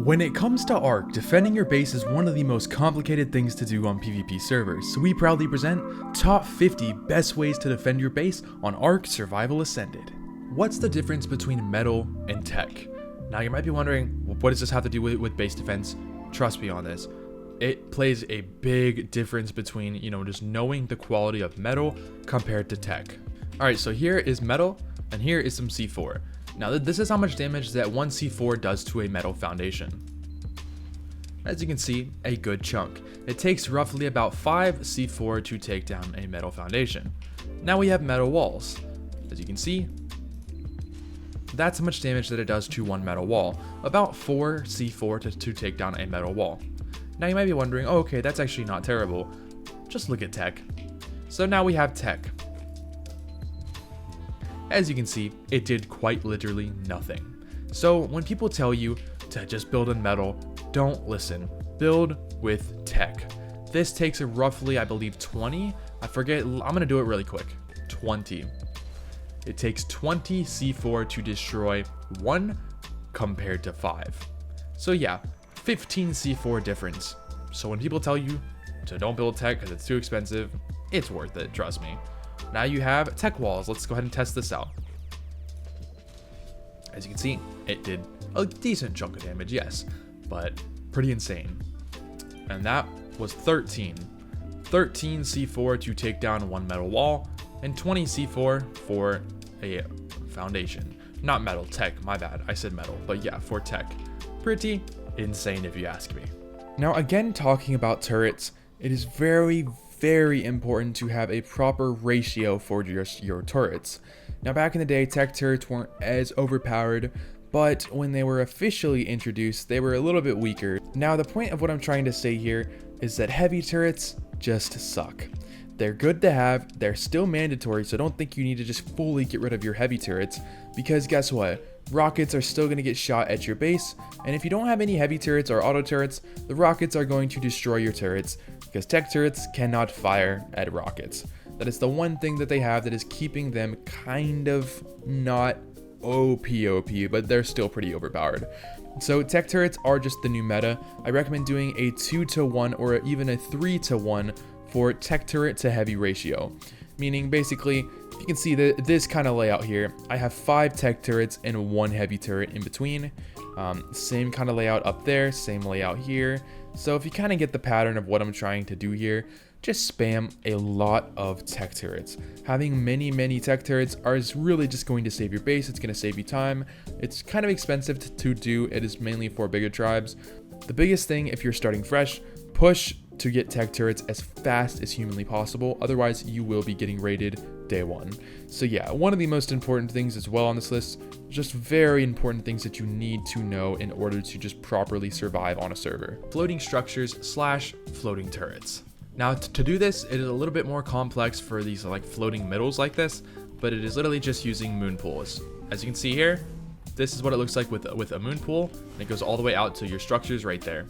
When it comes to ARK, defending your base is one of the most complicated things to do on PvP servers, so we proudly present top 50 best ways to defend your base on ARK Survival Ascended. What's the difference between metal and tech? Now you might be wondering, what does this have to do with base defense? Trust me on this. It plays a big difference between, just knowing the quality of metal compared to tech. Alright, so here is metal, and here is some C4. Now this is how much damage that one C4 does to a metal foundation. As you can see, a good chunk. It takes roughly about 5 C4 to take down a metal foundation. Now we have metal walls. As you can see, that's how much damage that it does to one metal wall. About 4 C4 to take down a metal wall. Now you might be wondering, oh, okay, that's actually not terrible. Just look at tech. So now we have tech. As you can see, it did quite literally nothing. So when people tell you to just build in metal, don't listen. Build with tech. This takes roughly, I believe, 20. I forget, I'm gonna do it really quick. 20. It takes 20 C4 to destroy 1 compared to 5. So yeah, 15 C4 difference. So when people tell you to don't build tech because it's too expensive, it's worth it, trust me. Now you have tech walls. Let's go ahead and test this out. As you can see, it did a decent chunk of damage, yes, but pretty insane. And that was 13 C4 to take down one metal wall, and 20 C4 for a foundation. Not metal, tech, my bad, I said metal, but yeah, for tech. Pretty insane if you ask me. Now again, talking about turrets, it is very important to have a proper ratio for your turrets. Now back in the day, tech turrets weren't as overpowered, but when they were officially introduced, they were a little bit weaker. Now the point of what I'm trying to say here is that heavy turrets just suck. They're good to have, they're still mandatory, so don't think you need to just fully get rid of your heavy turrets, because guess what? Rockets are still going to get shot at your base, and if you don't have any heavy turrets or auto turrets, the rockets are going to destroy your turrets, because tech turrets cannot fire at rockets. That is the one thing that they have that is keeping them kind of not OP, but they're still pretty overpowered. So tech turrets are just the new meta. I recommend doing a 2-to-1 or even a 3-to-1 for tech turret to heavy ratio. Meaning basically, if you can see this kind of layout here, I have 5 tech turrets and 1 heavy turret in between. Same kind of layout up there, same layout here. So if you kind of get the pattern of what I'm trying to do here, just spam a lot of tech turrets. Having many tech turrets is really just going to save your base. It's going to save you time. It's kind of expensive to do. It is mainly for bigger tribes. The biggest thing, if you're starting fresh, push to get tech turrets as fast as humanly possible. Otherwise, you will be getting raided day one. So yeah, one of the most important things as well on this list, just very important things that you need to know in order to just properly survive on a server. Floating structures / floating turrets. Now to do this, it is a little bit more complex for these like floating middles like this, but it is literally just using moon pools. As you can see here, this is what it looks like with a moon pool, and it goes all the way out to your structures right there.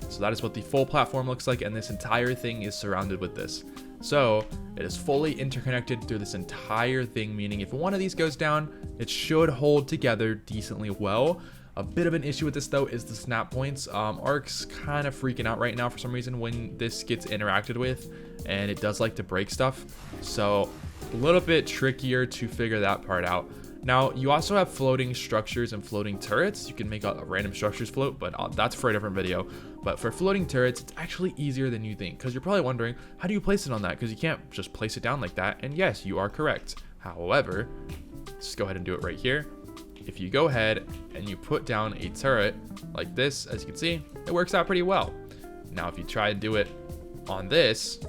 So that is what the full platform looks like, and this entire thing is surrounded with this. So it is fully interconnected through this entire thing, meaning if one of these goes down, it should hold together decently well. A bit of an issue with this though is the snap points. ARK's kind of freaking out right now for some reason when this gets interacted with, and it does like to break stuff. So a little bit trickier to figure that part out. Now, you also have floating structures and floating turrets. You can make random structures float, but that's for a different video. But for floating turrets, it's actually easier than you think, because you're probably wondering, how do you place it on that? Because you can't just place it down like that. And yes, you are correct. However, just go ahead and do it right here. If you go ahead and you put down a turret like this, as you can see, it works out pretty well. Now, if you try to do it on this,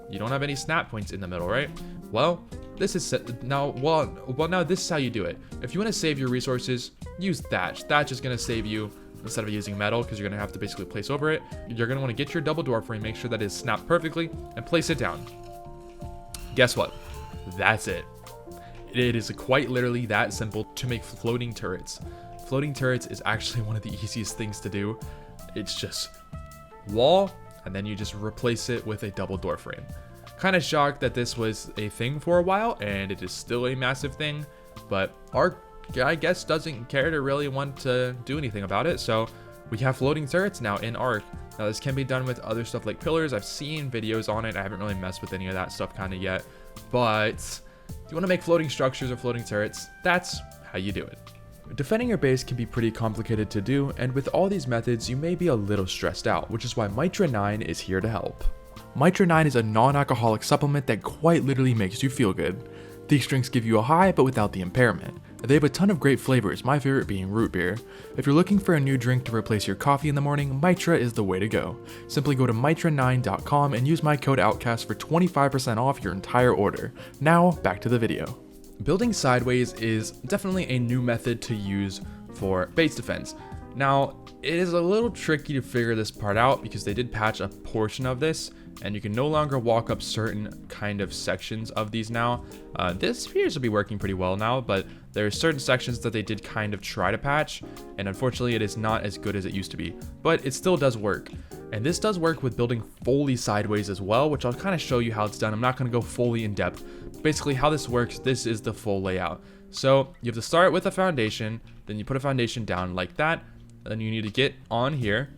you don't have any snap points in the middle, right? Well, this is now this is how you do it. If you want to save your resources, use thatch. Thatch is going to save you instead of using metal, because you're going to have to basically place over it. You're going to want to get your double door frame, make sure that it's snapped perfectly, and place it down. Guess what? That's it. It is quite literally that simple to make floating turrets. Floating turrets is actually one of the easiest things to do. It's just wall, and then you just replace it with a double door frame. Kind of shocked that this was a thing for a while, and it is still a massive thing, but ARK, I guess, doesn't care to really want to do anything about it, so We have floating turrets now in ARK. Now this can be done with other stuff like pillars. I've seen videos on it. I haven't really messed with any of that stuff kind of yet. But if you want to make floating structures or floating turrets, that's how you do it. Defending your base can be pretty complicated to do, and with all these methods, you may be a little stressed out, which is why Mitra 9 is here to help. Mitra 9 is a non-alcoholic supplement that quite literally makes you feel good. These drinks give you a high, but without the impairment. They have a ton of great flavors, my favorite being root beer. If you're looking for a new drink to replace your coffee in the morning, Mitra is the way to go. Simply go to mitra9.com and use my code OUTCAST for 25% off your entire order. Now, back to the video. Building sideways is definitely a new method to use for base defense. Now, it is a little tricky to figure this part out because they did patch a portion of this, and you can no longer walk up certain kind of sections of these now. This appears to be working pretty well now, but there are certain sections that they did kind of try to patch, and unfortunately it is not as good as it used to be, but it still does work. And this does work with building fully sideways as well, which I'll kind of show you how it's done. I'm not going to go fully in depth. Basically how this works, this is the full layout. So you have to start with a foundation, then you put a foundation down like that, and then you need to get on here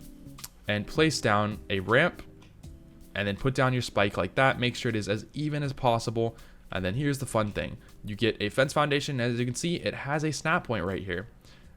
and place down a ramp, and then put down your spike like that. Make sure it is as even as possible. And then here's the fun thing. You get a fence foundation. As you can see, it has a snap point right here.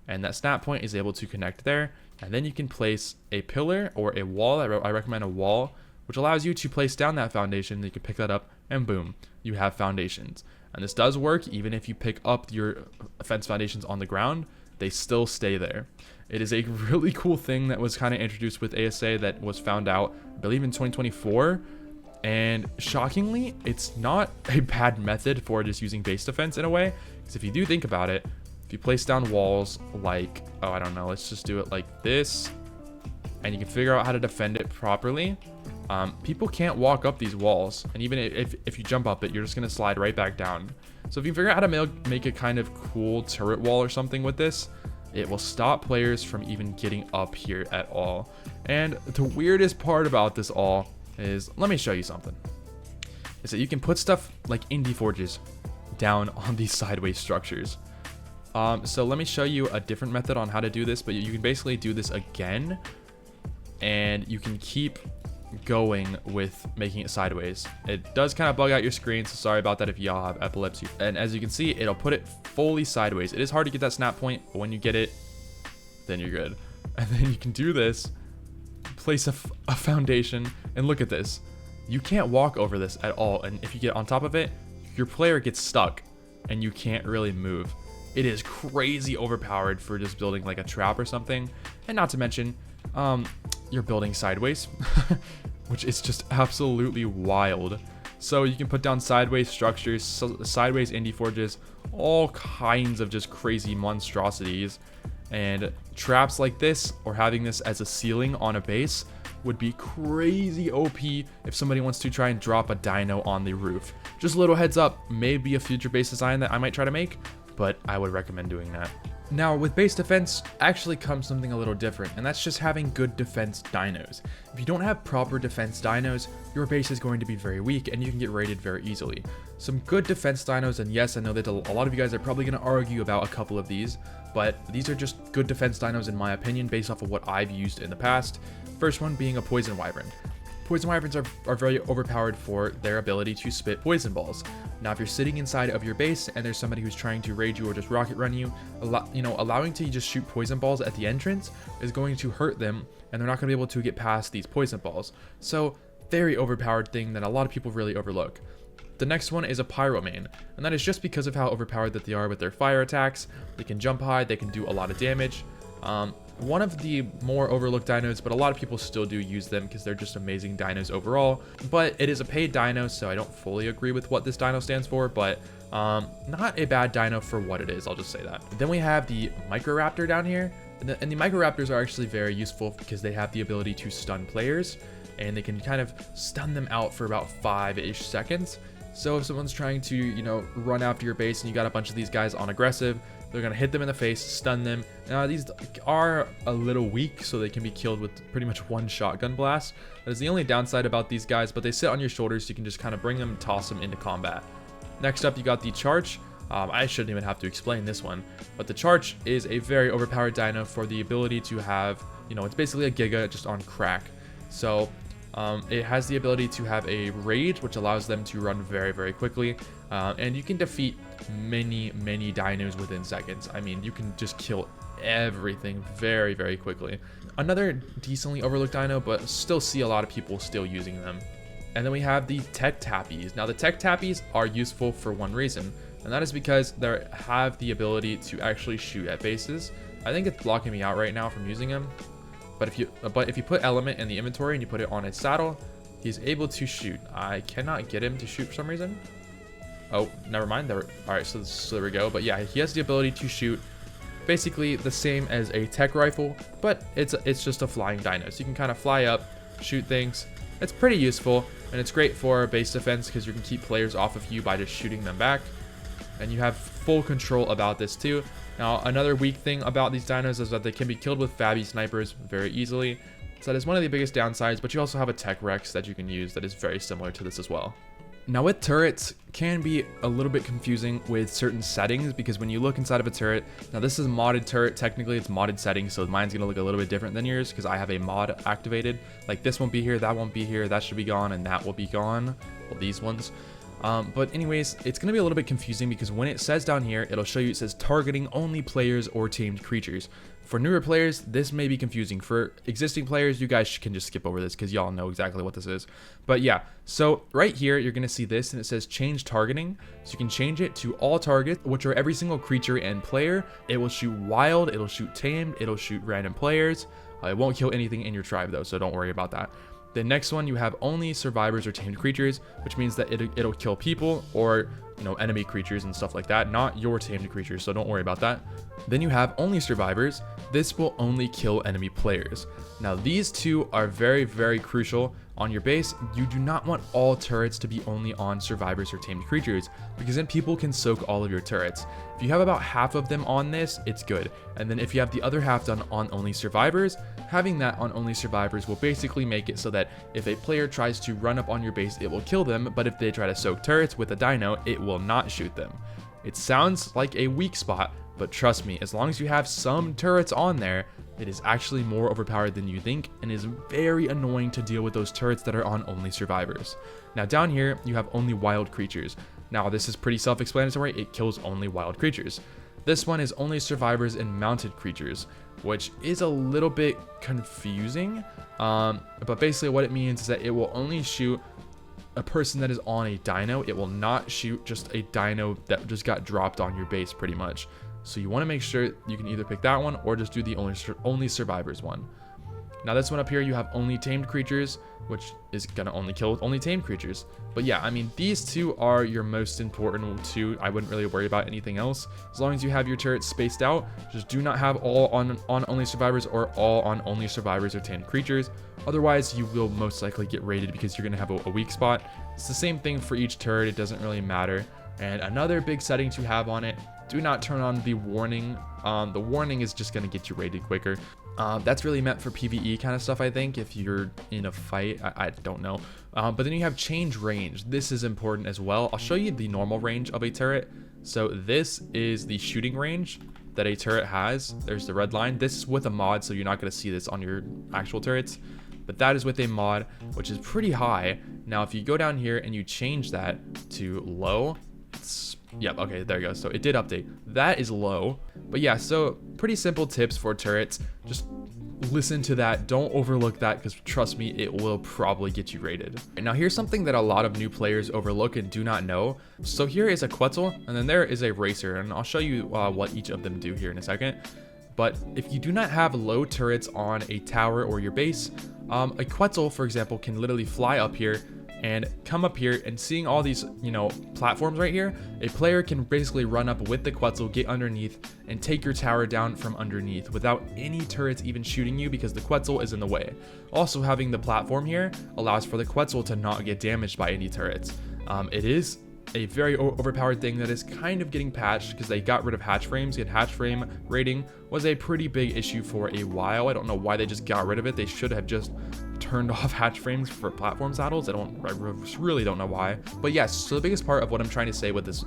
And that snap point is able to connect there. And then you can place a pillar or a wall. I recommend a wall, which allows you to place down that foundation. You can pick that up and boom, you have foundations. And this does work even if you pick up your fence foundations on the ground, they still stay there. It is a really cool thing that was kind of introduced with ASA that was found out, I believe, in 2024. And shockingly, it's not a bad method for just using base defense in a way. Because if you do think about it, if you place down walls like, oh, I don't know, let's just do it like this, and you can figure out how to defend it properly, people can't walk up these walls. And even if you jump up it, you're just going to slide right back down. So if you figure out how to make a kind of cool turret wall or something with this, it will stop players from even getting up here at all. And the weirdest part about this all is, let me show you something, is that you can put stuff like indie forges down on these sideways structures. So let me show you a different method on how to do this, but you can basically do this again, and you can keep going with making it sideways. It does kind of bug out your screen, so sorry about that if y'all have epilepsy. And as you can see, it'll put it fully sideways. It is hard to get that snap point, but when you get it, then you're good. And then you can do this, place a foundation, and look at this. You can't walk over this at all, and if you get on top of it, your player gets stuck and you can't really move. It is crazy overpowered for just building like a trap or something. And not to mention, you're building sideways, which is just absolutely wild. So you can put down sideways structures, sideways indie forges, all kinds of just crazy monstrosities. And traps like this, or having this as a ceiling on a base, would be crazy OP if somebody wants to try and drop a dino on the roof. Just a little heads up, maybe a future base design that I might try to make, but I would recommend doing that. Now, with base defense actually comes something a little different, and that's just having good defense dinos. If you don't have proper defense dinos, your base is going to be very weak and you can get raided very easily. Some good defense dinos, and yes, I know that a lot of you guys are probably going to argue about a couple of these, but these are just good defense dinos in my opinion based off of what I've used in the past. First one being a poison wyvern. Poison wyverns are very overpowered for their ability to spit poison balls. Now, if you're sitting inside of your base and there's somebody who's trying to raid you or just rocket run you, allowing to just shoot poison balls at the entrance is going to hurt them, and they're not going to be able to get past these poison balls. So, very overpowered thing that a lot of people really overlook. The next one is a pyromane, and that is just because of how overpowered that they are with their fire attacks. They can jump high, they can do a lot of damage. One of the more overlooked dinos, but a lot of people still do use them because they're just amazing dinos overall. But it is a paid dino, so I don't fully agree with what this dino stands for, but not a bad dino for what it is, I'll just say that. Then we have the Microraptor down here, and the Microraptors are actually very useful because they have the ability to stun players, and they can kind of stun them out for about 5-ish seconds. So if someone's trying to, run after your base and you got a bunch of these guys on aggressive, they're going to hit them in the face, stun them. Now, these are a little weak, so they can be killed with pretty much one shotgun blast. That is the only downside about these guys, but they sit on your shoulders, so you can just kind of bring them and toss them into combat. Next up, you got the Charge. I shouldn't even have to explain this one, but the Charge is a very overpowered dino for the ability to have it's basically a Giga just on crack. So it has the ability to have a rage, which allows them to run very, very quickly. And you can defeat many dinos within seconds. I mean, you can just kill everything very, very quickly. Another decently overlooked dino, but still see a lot of people still using them. And then we have the Tech Tappies. Now the Tech Tappies are useful for one reason, and that is because they have the ability to actually shoot at bases. I think it's blocking me out right now from using them. But if you put Element in the inventory and you put it on its saddle, he's able to shoot. I cannot get him to shoot for some reason. Oh, never mind. All right, so there we go. But yeah, he has the ability to shoot, basically the same as a tech rifle, but it's just a flying dino. So you can kind of fly up, shoot things. It's pretty useful, and it's great for base defense because you can keep players off of you by just shooting them back. And you have full control about this too. Now, another weak thing about these dinos is that they can be killed with Fabby snipers very easily. So that is one of the biggest downsides, but you also have a Tech Rex that you can use that is very similar to this as well. Now with turrets, can be a little bit confusing with certain settings, because when you look inside of a turret, now this is a modded turret, technically it's modded settings, so mine's gonna look a little bit different than yours because I have a mod activated. Like this won't be here, that won't be here, that should be gone, and that will be gone. Well, these ones. But anyways, it's going to be a little bit confusing because when it says down here, it'll show you it says targeting only players or tamed creatures. For newer players, this may be confusing. For existing players, you guys can just skip over this because y'all know exactly what this is. But yeah, so right here, you're going to see this and it says change targeting. So you can change it to all targets, which are every single creature and player. It will shoot wild, it'll shoot tamed, it'll shoot random players. It won't kill anything in your tribe though, so don't worry about that. The next one, you have only survivors or tamed creatures, which means that it'll kill people or, enemy creatures and stuff like that, not your tamed creatures, so don't worry about that. Then you have only survivors. This will only kill enemy players. Now these two are very, very crucial. On your base, you do not want all turrets to be only on survivors or tamed creatures, because then people can soak all of your turrets. If you have about half of them on this, it's good. And then if you have the other half done on only survivors, having that on only survivors will basically make it so that if a player tries to run up on your base, it will kill them, but if they try to soak turrets with a dino, it will not shoot them. It sounds like a weak spot, but trust me, as long as you have some turrets on there, it is actually more overpowered than you think and is very annoying to deal with those turrets that are on only survivors. Now down here, you have only wild creatures. Now this is pretty self-explanatory, it kills only wild creatures. This one is only survivors and mounted creatures, which is a little bit confusing, but basically what it means is that it will only shoot a person that is on a dino. It will not shoot just a dino that just got dropped on your base pretty much. So you want to make sure you can either pick that one or just do the only survivors one. Now this one up here, you have only tamed creatures, which is going to only kill only tamed creatures. But yeah, I mean, these two are your most important two. I wouldn't really worry about anything else. As long as you have your turrets spaced out, just do not have all on only survivors or all on only survivors or tamed creatures. Otherwise, you will most likely get raided because you're going to have a weak spot. It's the same thing for each turret. It doesn't really matter. And another big setting to have on it, do not turn on the warning. The warning is just going to get you raided quicker. That's really meant for PvE kind of stuff, I think, if you're in a fight. I don't know. But then you have change range. This is important as well. I'll show you the normal range of a turret. So this is the shooting range that a turret has. There's the red line. This is with a mod, so you're not going to see this on your actual turrets. But that is with a mod, which is pretty high. Now, if you go down here and you change that to low, yep, okay, there you go. So it did update. That is low. But yeah, so pretty simple tips for turrets. Just listen to that. Don't overlook that, because trust me, it will probably get you raided. Now here's something that a lot of new players overlook and do not know. So here is a Quetzal, and then there is a Racer, and I'll show you what each of them do here in a second. But if you do not have low turrets on a tower or your base, a Quetzal, for example, can literally fly up here and come up here, and seeing all these, platforms right here, a player can basically run up with the Quetzal, get underneath, and take your tower down from underneath without any turrets even shooting you, because the Quetzal is in the way. Also, having the platform here allows for the Quetzal to not get damaged by any turrets. It is a very overpowered thing that is kind of getting patched because they got rid of hatch frames, and hatch frame rating was a pretty big issue for a while. I don't know why they just got rid of it. They should have just turned off hatch frames for platform saddles. I really don't know why. But yes, so the biggest part of what I'm trying to say with this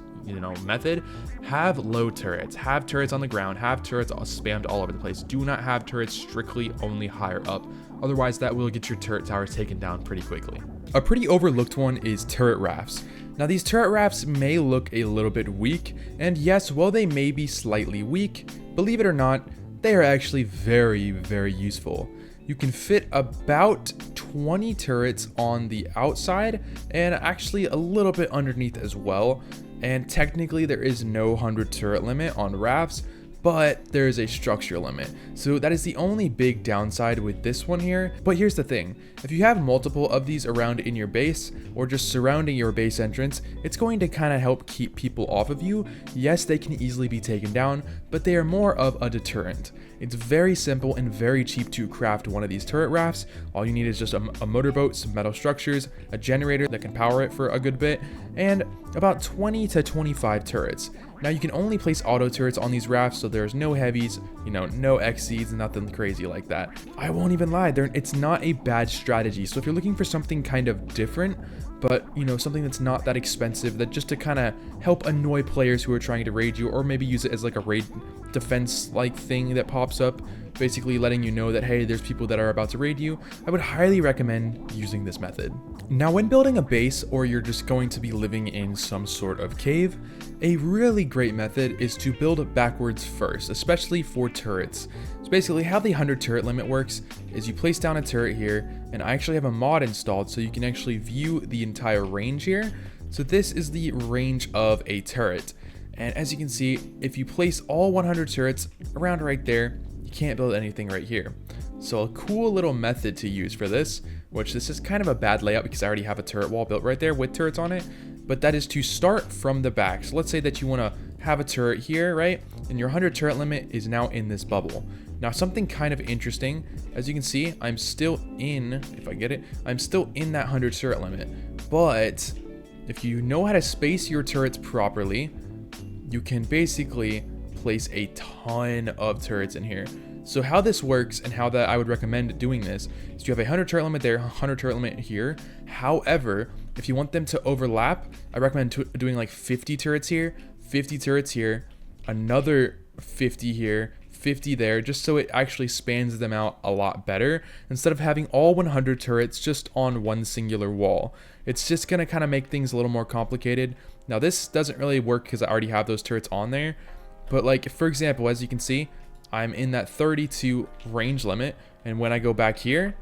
method, have low turrets, have turrets on the ground, have turrets spammed all over the place. Do not have turrets strictly only higher up, otherwise that will get your turret tower taken down pretty quickly. A pretty overlooked one is turret rafts. Now these turret rafts may look a little bit weak, and yes, while they may be slightly weak, believe it or not, they are actually very, very useful. You can fit about 20 turrets on the outside and actually a little bit underneath as well. And technically there is no 100 turret limit on rafts, but there is a structure limit. So that is the only big downside with this one here. But here's the thing, if you have multiple of these around in your base or just surrounding your base entrance, it's going to kind of help keep people off of you. Yes, they can easily be taken down, but they are more of a deterrent. It's very simple and very cheap to craft one of these turret rafts. All you need is just a motorboat, some metal structures, a generator that can power it for a good bit, and about 20 to 25 turrets. Now you can only place auto turrets on these rafts, so there's no heavies, no exceeds, nothing crazy like that. I won't even lie, it's not a bad strategy. So if you're looking for something kind of different, but something that's not that expensive, that just to kind of help annoy players who are trying to raid you, or maybe use it as like a raid defense like thing that pops up, basically letting you know that, hey, there's people that are about to raid you, I would highly recommend using this method. Now when building a base, or you're just going to be living in some sort of cave, a really great method is to build backwards first, especially for turrets. So basically how the 100 turret limit works is you place down a turret here, and I actually have a mod installed so you can actually view the entire range here. So this is the range of a turret. And as you can see, if you place all 100 turrets around right there, you can't build anything right here. So a cool little method to use for this, which this is kind of a bad layout because I already have a turret wall built right there with turrets on it, but that is to start from the back. So let's say that you want to have a turret here, right? And your 100 turret limit is now in this bubble. Now something kind of interesting, as you can see, I'm still in, if I get it, I'm still in that 100 turret limit. But if you know how to space your turrets properly, you can basically place a ton of turrets in here. So how this works and how that I would recommend doing this is you have a 100 turret limit there, 100 turret limit here. However, if you want them to overlap, I recommend doing like 50 turrets here, 50 turrets here, another 50 here, 50 there, just so it actually spans them out a lot better instead of having all 100 turrets just on one singular wall. It's just going to kind of make things a little more complicated. Now this doesn't really work because I already have those turrets on there, but like for example, as you can see, I'm in that 32 range limit, and when I go back here,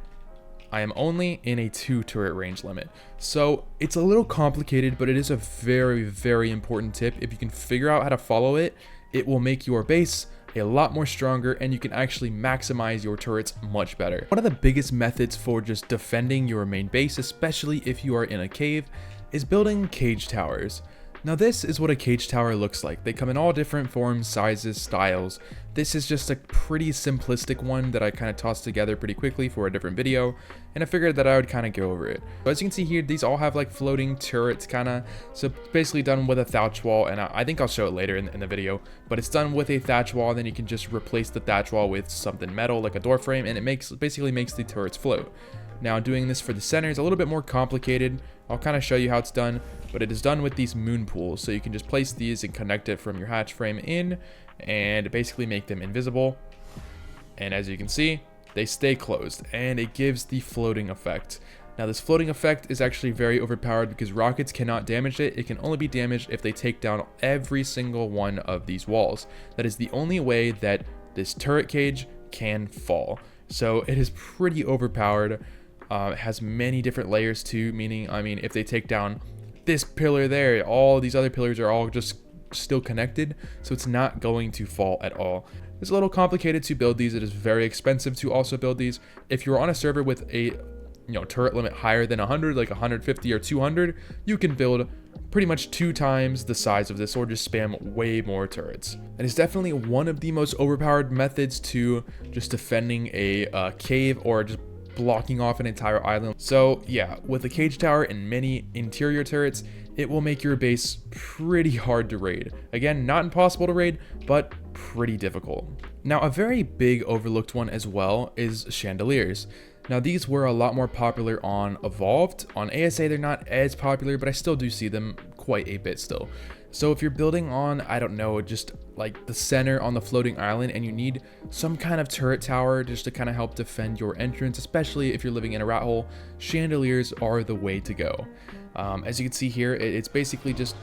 I am only in a 2 turret range limit. So it's a little complicated, but it is a very, very important tip. If you can figure out how to follow it, it will make your base a lot more stronger, and you can actually maximize your turrets much better. One of the biggest methods for just defending your main base, especially if you are in a cave, is building cage towers. Now this is what a cage tower looks like. They come in all different forms, sizes, styles. This is just a pretty simplistic one that I kind of tossed together pretty quickly for a different video, and I figured that I would kind of go over it. So as you can see here, these all have like floating turrets kind of, so basically done with a thatch wall, and I think I'll show it later in the video, but it's done with a thatch wall, and then you can just replace the thatch wall with something metal like a door frame, and it basically makes the turrets float. Now doing this for the center is a little bit more complicated. I'll kind of show you how it's done, but it is done with these moon pools. So you can just place these and connect it from your hatch frame in and basically make them invisible. And as you can see, they stay closed and it gives the floating effect. Now this floating effect is actually very overpowered because rockets cannot damage it. It can only be damaged if they take down every single one of these walls. That is the only way that this turret cage can fall. So it is pretty overpowered. It has many different layers too, meaning, I mean, if they take down this pillar there, all these other pillars are all just still connected, so it's not going to fall at all. It's a little complicated to build these. It is very expensive to also build these. If you're on a server with a turret limit higher than 100, like 150 or 200, you can build pretty much 2 times the size of this, or just spam way more turrets. And it's definitely one of the most overpowered methods to just defending a cave or just blocking off an entire island. So yeah, with a cage tower and many interior turrets, it will make your base pretty hard to raid. Again, not impossible to raid, but pretty difficult. Now, a very big overlooked one as well is Chandeliers. Now, these were a lot more popular on Evolved. On ASA, they're not as popular, but I still do see them quite a bit still. So if you're building on, I don't know, just like the center on the floating island and you need some kind of turret tower just to kind of help defend your entrance, especially if you're living in a rat hole, Chandeliers are the way to go. As you can see here, it's basically just...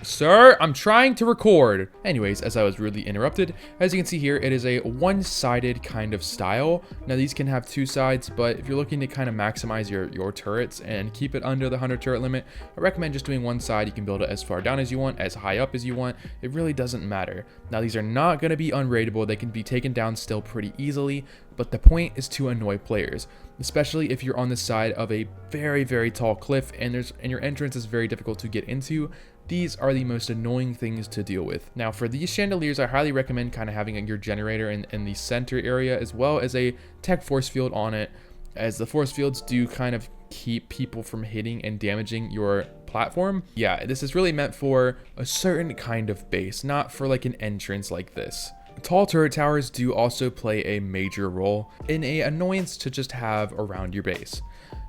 Sir, I'm trying to record. Anyways, as I was rudely interrupted, as you can see here, it is a one-sided kind of style. Now, these can have two sides, but if you're looking to kind of maximize your turrets and keep it under the 100 turret limit, I recommend just doing one side. You can build it as far down as you want, as high up as you want. It really doesn't matter. Now, these are not going to be unraidable. They can be taken down still pretty easily, but the point is to annoy players, especially if you're on the side of a very, very tall cliff and your entrance is very difficult to get into. These are the most annoying things to deal with. Now, for these Chandeliers, I highly recommend kind of having your generator in the center area, as well as a tech force field on it, as the force fields do kind of keep people from hitting and damaging your platform. Yeah, this is really meant for a certain kind of base, not for like an entrance like this. Tall turret towers do also play a major role in an annoyance to just have around your base.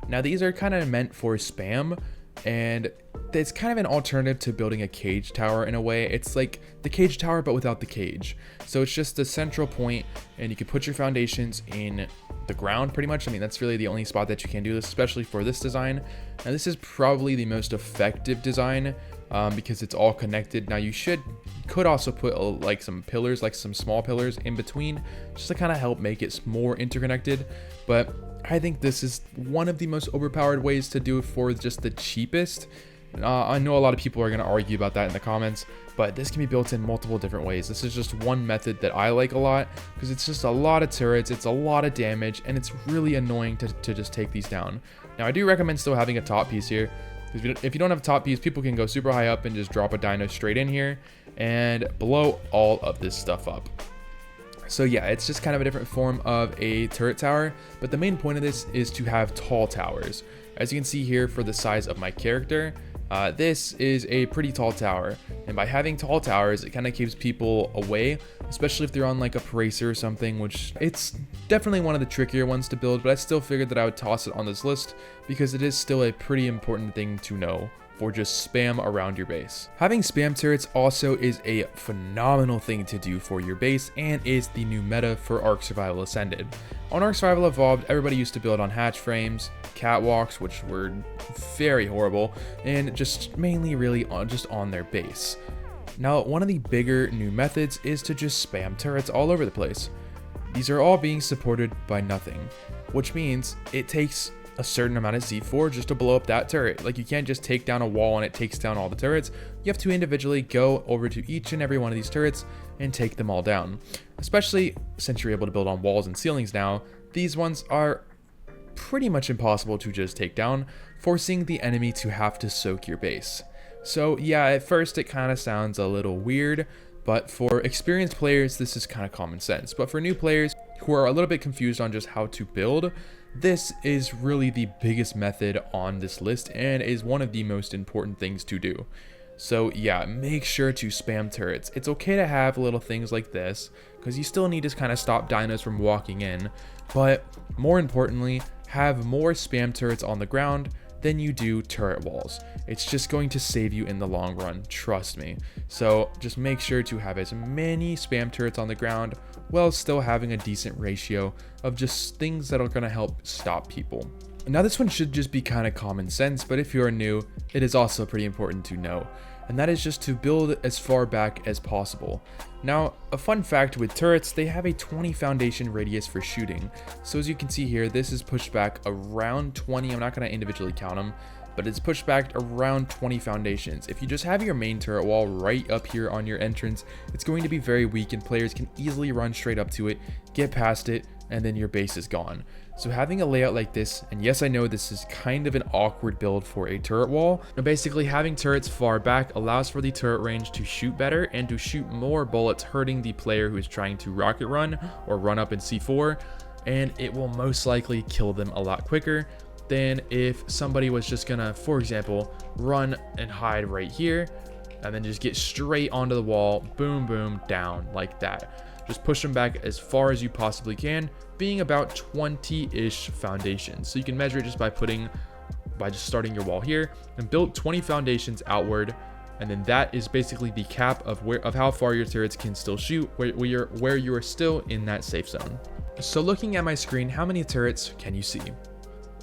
Now, these are kind of meant for spam, and it's kind of an alternative to building a cage tower in a way. It's like the cage tower, but without the cage. So it's just the central point, and you can put your foundations in the ground pretty much. I mean, that's really the only spot that you can do this, especially for this design. And this is probably the most effective design because it's all connected. Now, you could also put like some pillars, like some small pillars in between, just to kind of help make it more interconnected. But I think this is one of the most overpowered ways to do it for just the cheapest. I know a lot of people are going to argue about that in the comments, but this can be built in multiple different ways. This is just one method that I like a lot because it's just a lot of turrets, it's a lot of damage, and it's really annoying to just take these down. Now, I do recommend still having a top piece here. If you don't have a top piece, people can go super high up and just drop a dino straight in here and blow all of this stuff up. So yeah, it's just kind of a different form of a turret tower, but the main point of this is to have tall towers. As you can see here, for the size of my character, this is a pretty tall tower, and by having tall towers, it kind of keeps people away, especially if they're on like a paracer or something, which it's definitely one of the trickier ones to build, but I still figured that I would toss it on this list because it is still a pretty important thing to know for just spam around your base. Having spam turrets also is a phenomenal thing to do for your base and is the new meta for Ark Survival Ascended. On Ark Survival Evolved, everybody used to build on hatch frames, catwalks, which were very horrible, and just mainly really on their base. Now, one of the bigger new methods is to just spam turrets all over the place. These are all being supported by nothing, which means it takes a certain amount of C4 just to blow up that turret. Like, you can't just take down a wall and it takes down all the turrets. You have to individually go over to each and every one of these turrets and take them all down. Especially since you're able to build on walls and ceilings now, these ones are pretty much impossible to just take down, forcing the enemy to have to soak your base. So yeah, at first it kind of sounds a little weird, but for experienced players, this is kind of common sense. But for new players who are a little bit confused on just how to build, this is really the biggest method on this list and is one of the most important things to do. So yeah, make sure to spam turrets. It's okay to have little things like this because you still need to kind of stop dinos from walking in, but more importantly, have more spam turrets on the ground than you do turret walls. It's just going to save you in the long run, trust me. So just make sure to have as many spam turrets on the ground while still having a decent ratio of just things that are going to help stop people. Now, this one should just be kind of common sense, but if you're new, it is also pretty important to know, and that is just to build as far back as possible. Now, a fun fact with turrets, they have a 20 foundation radius for shooting. So as you can see here, this is pushed back around 20. I'm not going to individually count them, but it's pushed back around 20 foundations. If you just have your main turret wall right up here on your entrance, it's going to be very weak and players can easily run straight up to it, get past it, and then your base is gone. So having a layout like this, and yes, I know this is kind of an awkward build for a turret wall, but basically having turrets far back allows for the turret range to shoot better and to shoot more bullets, hurting the player who is trying to rocket run or run up in C4, and it will most likely kill them a lot quicker. than if somebody was just gonna, for example, run and hide right here and then just get straight onto the wall, boom, boom, down like that. Just push them back as far as you possibly can, being about 20-ish foundations. So you can measure it just by just starting your wall here and build 20 foundations outward. And then that is basically the cap of how far your turrets can still shoot, where you are still in that safe zone. So looking at my screen, how many turrets can you see?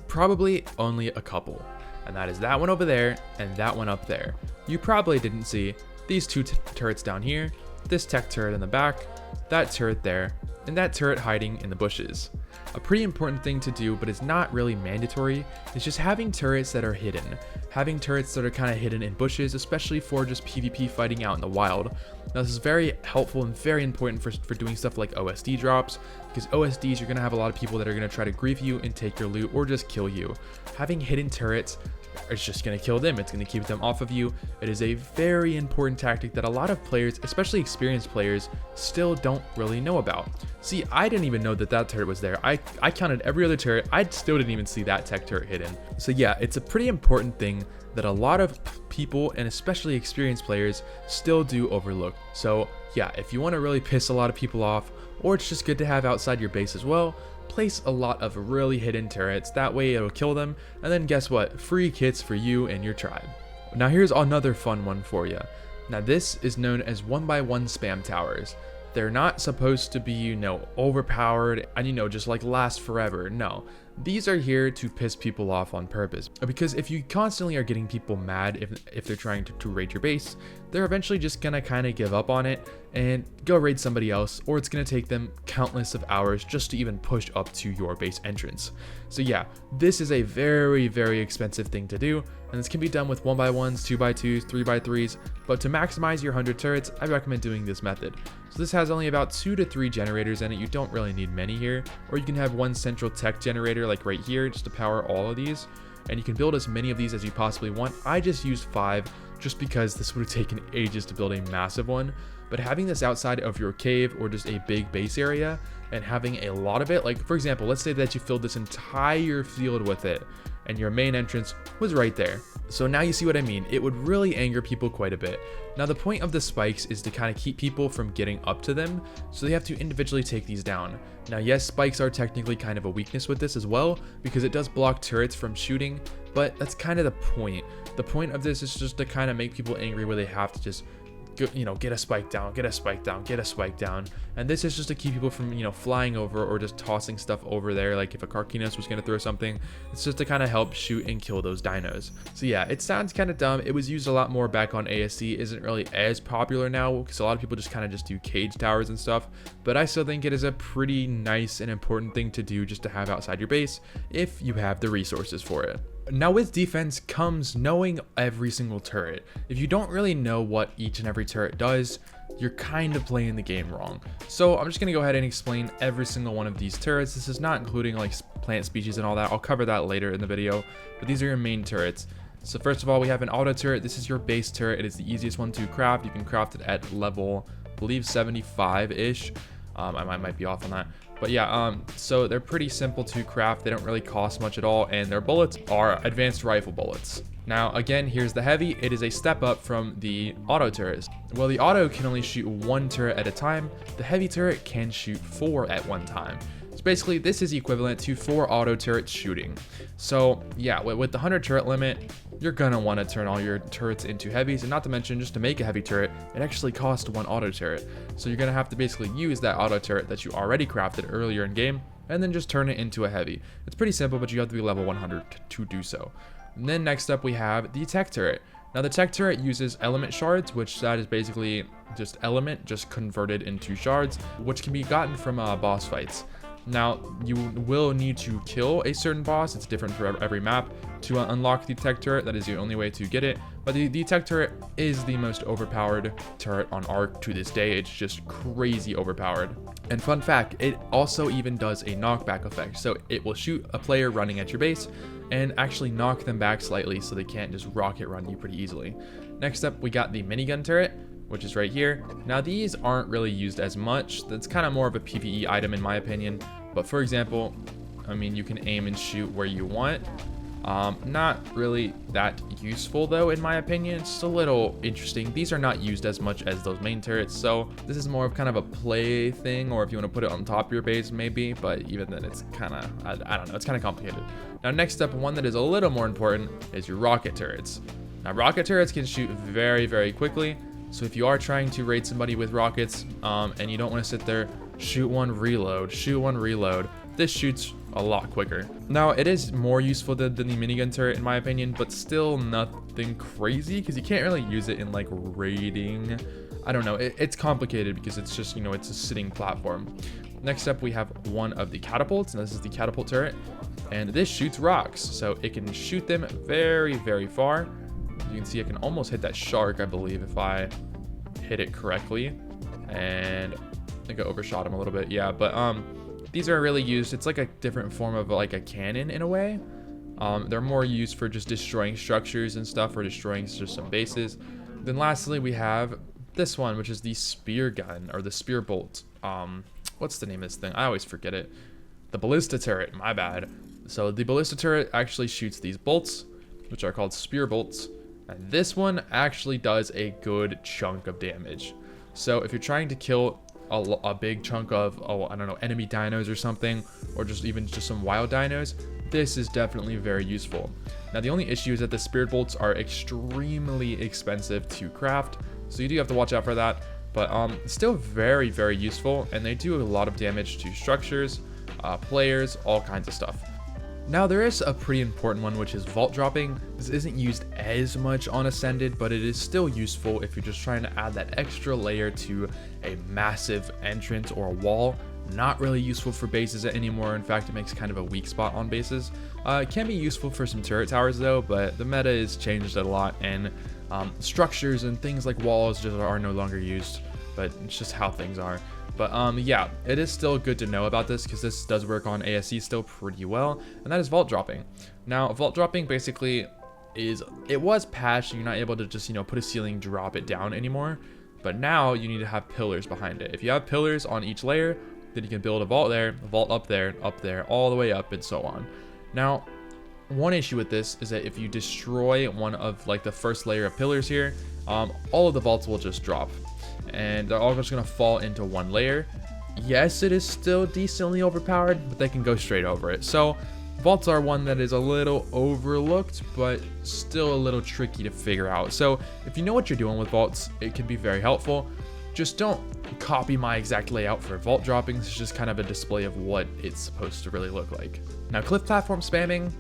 Probably only a couple, and that is that one over there and that one up there. You probably didn't see these two turrets down here, this tech turret in the back, that turret there, and that turret hiding in the bushes. A pretty important thing to do, but it's not really mandatory, is just having turrets that are hidden. Having turrets that are kind of hidden in bushes, especially for just PvP fighting out in the wild. Now this is very helpful and very important for doing stuff like OSD drops, because OSDs, you're going to have a lot of people that are going to try to grief you and take your loot or just kill you. Having hidden turrets, it's just going to kill them. It's going to keep them off of you. It is a very important tactic that a lot of players, especially experienced players, still don't really know about. See, I didn't even know that turret was there. I counted every other turret. I still didn't even see that tech turret hidden. So yeah, it's a pretty important thing that a lot of people, and especially experienced players, still do overlook. So yeah, if you want to really piss a lot of people off, or it's just good to have outside your base as well, place a lot of really hidden turrets. That way it'll kill them, and then guess what? Free kits for you and your tribe. Now here's another fun one for you. Now this is known as 1x1 spam towers. They're not supposed to be, overpowered and, just like last forever. No, these are here to piss people off on purpose. Because if you constantly are getting people mad if they're trying to raid your base, they're eventually just gonna kind of give up on it and go raid somebody else, or it's gonna take them countless of hours just to even push up to your base entrance. So yeah, this is a very, very expensive thing to do, and this can be done with 1x1s, 2x2s, 3x3s, but to maximize your 100 turrets, I recommend doing this method. So this has only about 2 to 3 generators in it. You don't really need many here, or you can have one central tech generator like right here just to power all of these, and you can build as many of these as you possibly want. I just used 5 just because this would have taken ages to build a massive one, but having this outside of your cave or just a big base area and having a lot of it, like for example, let's say that you filled this entire field with it and your main entrance was right there. So now you see what I mean. It would really anger people quite a bit. Now the point of the spikes is to kind of keep people from getting up to them, so they have to individually take these down. Now yes, spikes are technically kind of a weakness with this as well, because it does block turrets from shooting, but that's kind of the point. The point of this is just to kind of make people angry where they have to just get a spike down, get a spike down, get a spike down. And this is just to keep people from, flying over or just tossing stuff over there. Like if a Carkinos was going to throw something, it's just to kind of help shoot and kill those dinos. So yeah, it sounds kind of dumb. It was used a lot more back on ASC. Isn't really as popular now because a lot of people just kind of do cage towers and stuff. But I still think it is a pretty nice and important thing to do just to have outside your base if you have the resources for it. Now with defense comes knowing every single turret. If you don't really know what each and every turret does, you're kind of playing the game wrong. So I'm just going to go ahead and explain every single one of these turrets. This is not including like plant species and all that. I'll cover that later in the video, but these are your main turrets. So first of all, we have an auto turret. This is your base turret. It is the easiest one to craft. You can craft it at level, I believe 75-ish. I might be off on that. But yeah, so they're pretty simple to craft. They don't really cost much at all, and their bullets are advanced rifle bullets. Now again, here's the heavy. It is a step up from the auto turrets. Well, the auto can only shoot 1 turret at a time. The heavy turret can shoot 4 at one time. So basically, this is equivalent to 4 auto turrets shooting. So yeah, with the 100 turret limit, you're gonna want to turn all your turrets into heavies, and not to mention, just to make a heavy turret, it actually costs 1 auto turret. So you're gonna have to basically use that auto turret that you already crafted earlier in game, and then just turn it into a heavy. It's pretty simple, but you have to be level 100 to do so. And then next up we have the tech turret. Now the tech turret uses element shards, which that is basically just element just converted into shards, which can be gotten from boss fights. Now you will need to kill a certain boss. It's different for every map to unlock the tech turret. That is the only way to get it. But the tech turret is the most overpowered turret on ARK to this day. It's just crazy overpowered. And fun fact, it also even does a knockback effect. So it will shoot a player running at your base and actually knock them back slightly so they can't just rocket run you pretty easily. Next up, we got the minigun turret, which is right here. Now these aren't really used as much. That's kind of more of a PvE item in my opinion. But for example, I mean, you can aim and shoot where you want. Not really that useful though, in my opinion. It's just a little interesting. These are not used as much as those main turrets, so this is more of kind of a play thing, or if you want to put it on top of your base maybe, but even then it's kind of, I don't know, it's kind of complicated. Now next up, one that is a little more important is your rocket turrets. Now rocket turrets can shoot very, very quickly, so if you are trying to raid somebody with rockets and you don't want to sit there, shoot one, reload, this shoots a lot quicker. Now it is more useful than the minigun turret in my opinion, but still nothing crazy because you can't really use it in like raiding. I don't know, it's complicated because it's just, you know, it's a sitting platform. Next up we have one of the catapults, and this is the catapult turret, and this shoots rocks, so it can shoot them very, very far. As you can see, I can almost hit that shark, I believe, if I hit it correctly, and I think I overshot him a little bit. Yeah, but these are really used, it's like a different form of like a cannon in a way. They're more used for just destroying structures and stuff, or destroying just some bases. Then lastly we have this one, which is the spear gun, or the spear bolt. What's the name of this thing? I always forget it. The ballista turret, my bad. So the ballista turret actually shoots these bolts, which are called spear bolts, and this one actually does a good chunk of damage. So if you're trying to kill a big chunk of, I don't know, enemy dinos or something, or just even just some wild dinos, this is definitely very useful. Now the only issue is that the spirit bolts are extremely expensive to craft, so you do have to watch out for that, but still very, very useful, and they do a lot of damage to structures, players, all kinds of stuff. Now there is a pretty important one, which is vault dropping. This isn't used as much on Ascended, but it is still useful if you're just trying to add that extra layer to a massive entrance or a wall. Not really useful for bases anymore. In fact, it makes kind of a weak spot on bases. It can be useful for some turret towers though, but the meta has changed a lot, and structures and things like walls just are no longer used, but it's just how things are. But yeah, it is still good to know about this because this does work on ASC still pretty well, and that is vault dropping. Now, vault dropping basically is, it was patched, you're not able to just, you know, put a ceiling, drop it down anymore, but now you need to have pillars behind it. If you have pillars on each layer, then you can build a vault there, a vault up there, all the way up, and so on. Now, one issue with this is that if you destroy one of like the first layer of pillars here, all of the vaults will just drop, and they're all just gonna fall into one layer. Yes, it is still decently overpowered, but they can go straight over it. So vaults are one that is a little overlooked, but still a little tricky to figure out. So if you know what you're doing with vaults, it can be very helpful. Just don't copy my exact layout for vault dropping. It's just kind of a display of what it's supposed to really look like. Now, cliff platform spamming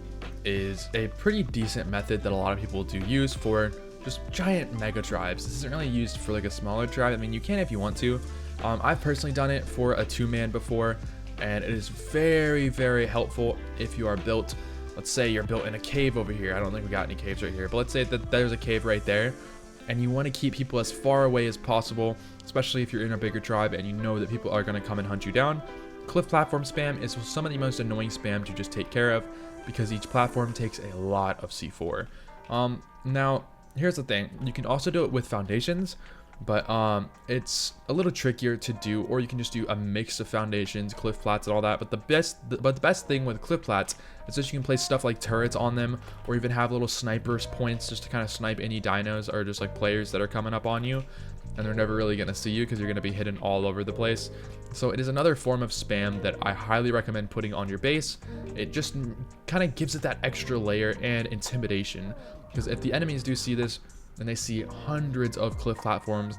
is a pretty decent method that a lot of people do use for just giant mega tribes. This isn't really used for like a smaller tribe. I mean, you can if you want to. I've personally done it for a 2-man before, and it is very, very helpful if you are built. Let's say you're built in a cave over here. I don't think we got any caves right here, but let's say that there's a cave right there, and you want to keep people as far away as possible, especially if you're in a bigger tribe and you know that people are going to come and hunt you down. Cliff platform spam is some of the most annoying spam to just take care of because each platform takes a lot of C4. Now, here's the thing. You can also do it with foundations, but it's a little trickier to do, or you can just do a mix of foundations, cliff plats, and all that. But the best thing with cliff plats is that you can place stuff like turrets on them, or even have little snipers points just to kind of snipe any dinos or just like players that are coming up on you, and they're never really going to see you because you're going to be hidden all over the place. So it is another form of spam that I highly recommend putting on your base. It just kind of gives it that extra layer and intimidation, because if the enemies do see this and they see hundreds of cliff platforms,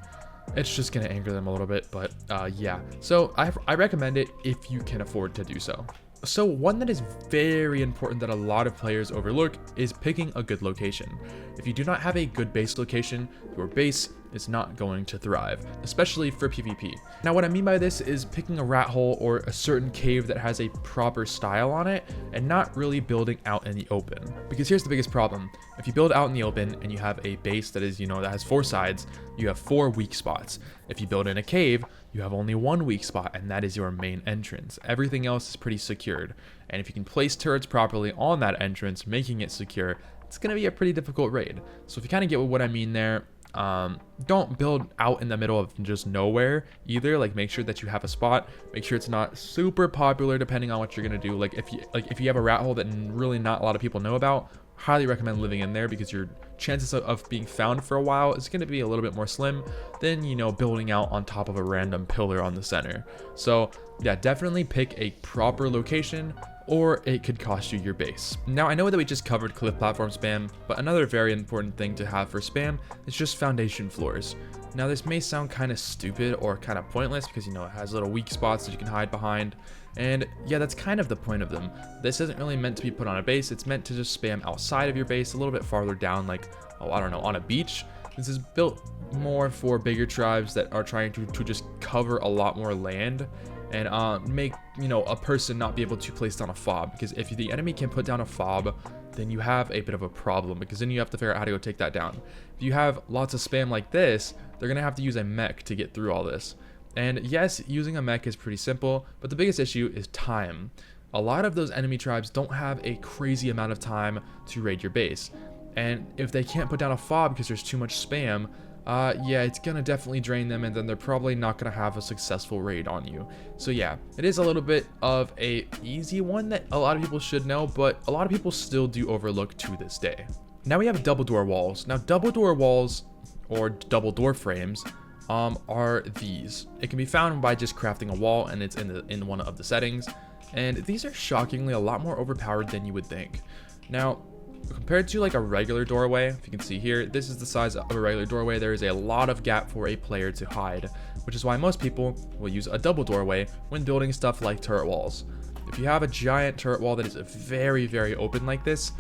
it's just going to anger them a little bit. But yeah, so I recommend it if you can afford to do so. So one that is very important that a lot of players overlook is picking a good location. If you do not have a good base location, your base is not going to thrive, especially for PvP. Now, what I mean by this is picking a rat hole or a certain cave that has a proper style on it and not really building out in the open. Because here's the biggest problem. If you build out in the open and you have a base that is, that has 4 sides, you have 4 weak spots. If you build in a cave, you have only 1 weak spot, and that is your main entrance. Everything else is pretty secured. And if you can place turrets properly on that entrance, making it secure, it's going to be a pretty difficult raid. So if you kind of get what I mean there, Don't build out in the middle of just nowhere either. Like, make sure that you have a spot. Make sure it's not super popular depending on what you're gonna do. Like if you have a rat hole that really not a lot of people know about, highly recommend living in there, because your chances of being found for a while is going to be a little bit more slim than, you know, building out on top of a random pillar on the center. So yeah, definitely pick a proper location, or it could cost you your base. Now, I know that we just covered cliff platform spam, but another very important thing to have for spam is just foundation floors. Now, this may sound kind of stupid or kind of pointless because, you know, it has little weak spots that you can hide behind. And yeah, that's kind of the point of them. This isn't really meant to be put on a base. It's meant to just spam outside of your base, a little bit farther down, like, oh, I don't know, on a beach. This is built more for bigger tribes that are trying to just cover a lot more land and make, you know, a person not be able to place down a fob. Because if the enemy can put down a fob, then you have a bit of a problem, because then you have to figure out how to go take that down. If you have lots of spam like this, they're gonna have to use a mech to get through all this. And yes, using a mech is pretty simple, but the biggest issue is time. A lot of those enemy tribes don't have a crazy amount of time to raid your base. And if they can't put down a fob because there's too much spam, yeah, it's gonna definitely drain them, and then they're probably not gonna have a successful raid on you. So yeah, it is a little bit of a easy one that a lot of people should know, but a lot of people still do overlook to this day. Now we have double door walls. Now, double door walls, or double door frames, are these. It can be found by just crafting a wall, and it's in one of the settings. And these are shockingly a lot more overpowered than you would think. Now, compared to like a regular doorway, if you can see here, this is the size of a regular doorway. There is a lot of gap for a player to hide, which is why most people will use a double doorway when building stuff like turret walls. If you have a giant turret wall that is very, very open like this,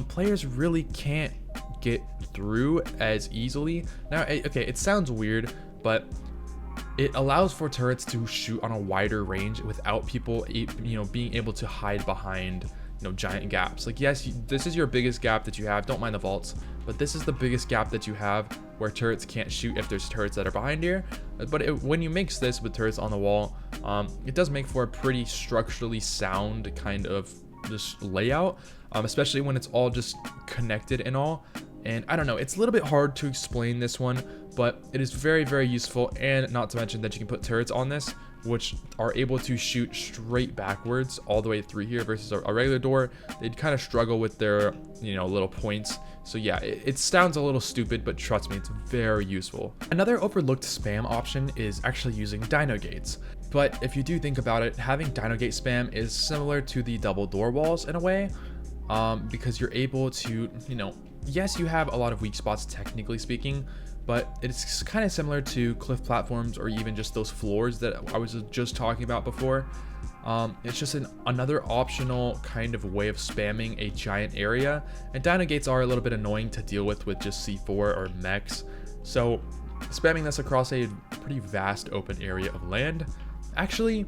players really can't get through as easily. Now, okay, it sounds weird, but it allows for turrets to shoot on a wider range without people, you know, being able to hide behind, you know, giant gaps. Like, yes, this is your biggest gap that you have. Don't mind the vaults, but this is the biggest gap that you have where turrets can't shoot if there's turrets that are behind here. But when you mix this with turrets on the wall, it does make for a pretty structurally sound kind of this layout, especially when it's all just connected and all. And I don't know, it's a little bit hard to explain this one, but it is very, very useful. And not to mention that you can put turrets on this, which are able to shoot straight backwards all the way through here, versus a regular door. They'd kind of struggle with their, you know, little points. So yeah, it sounds a little stupid, but trust me, it's very useful. Another overlooked spam option is actually using dino gates. But if you do think about it, having dino gate spam is similar to the double door walls in a way, because you're able to, you know, yes, you have a lot of weak spots technically speaking, but it's kind of similar to cliff platforms or even just those floors that I was just talking about before. It's just another optional kind of way of spamming a giant area, and dino gates are a little bit annoying to deal with just C4 or mechs. So spamming this across a pretty vast open area of land actually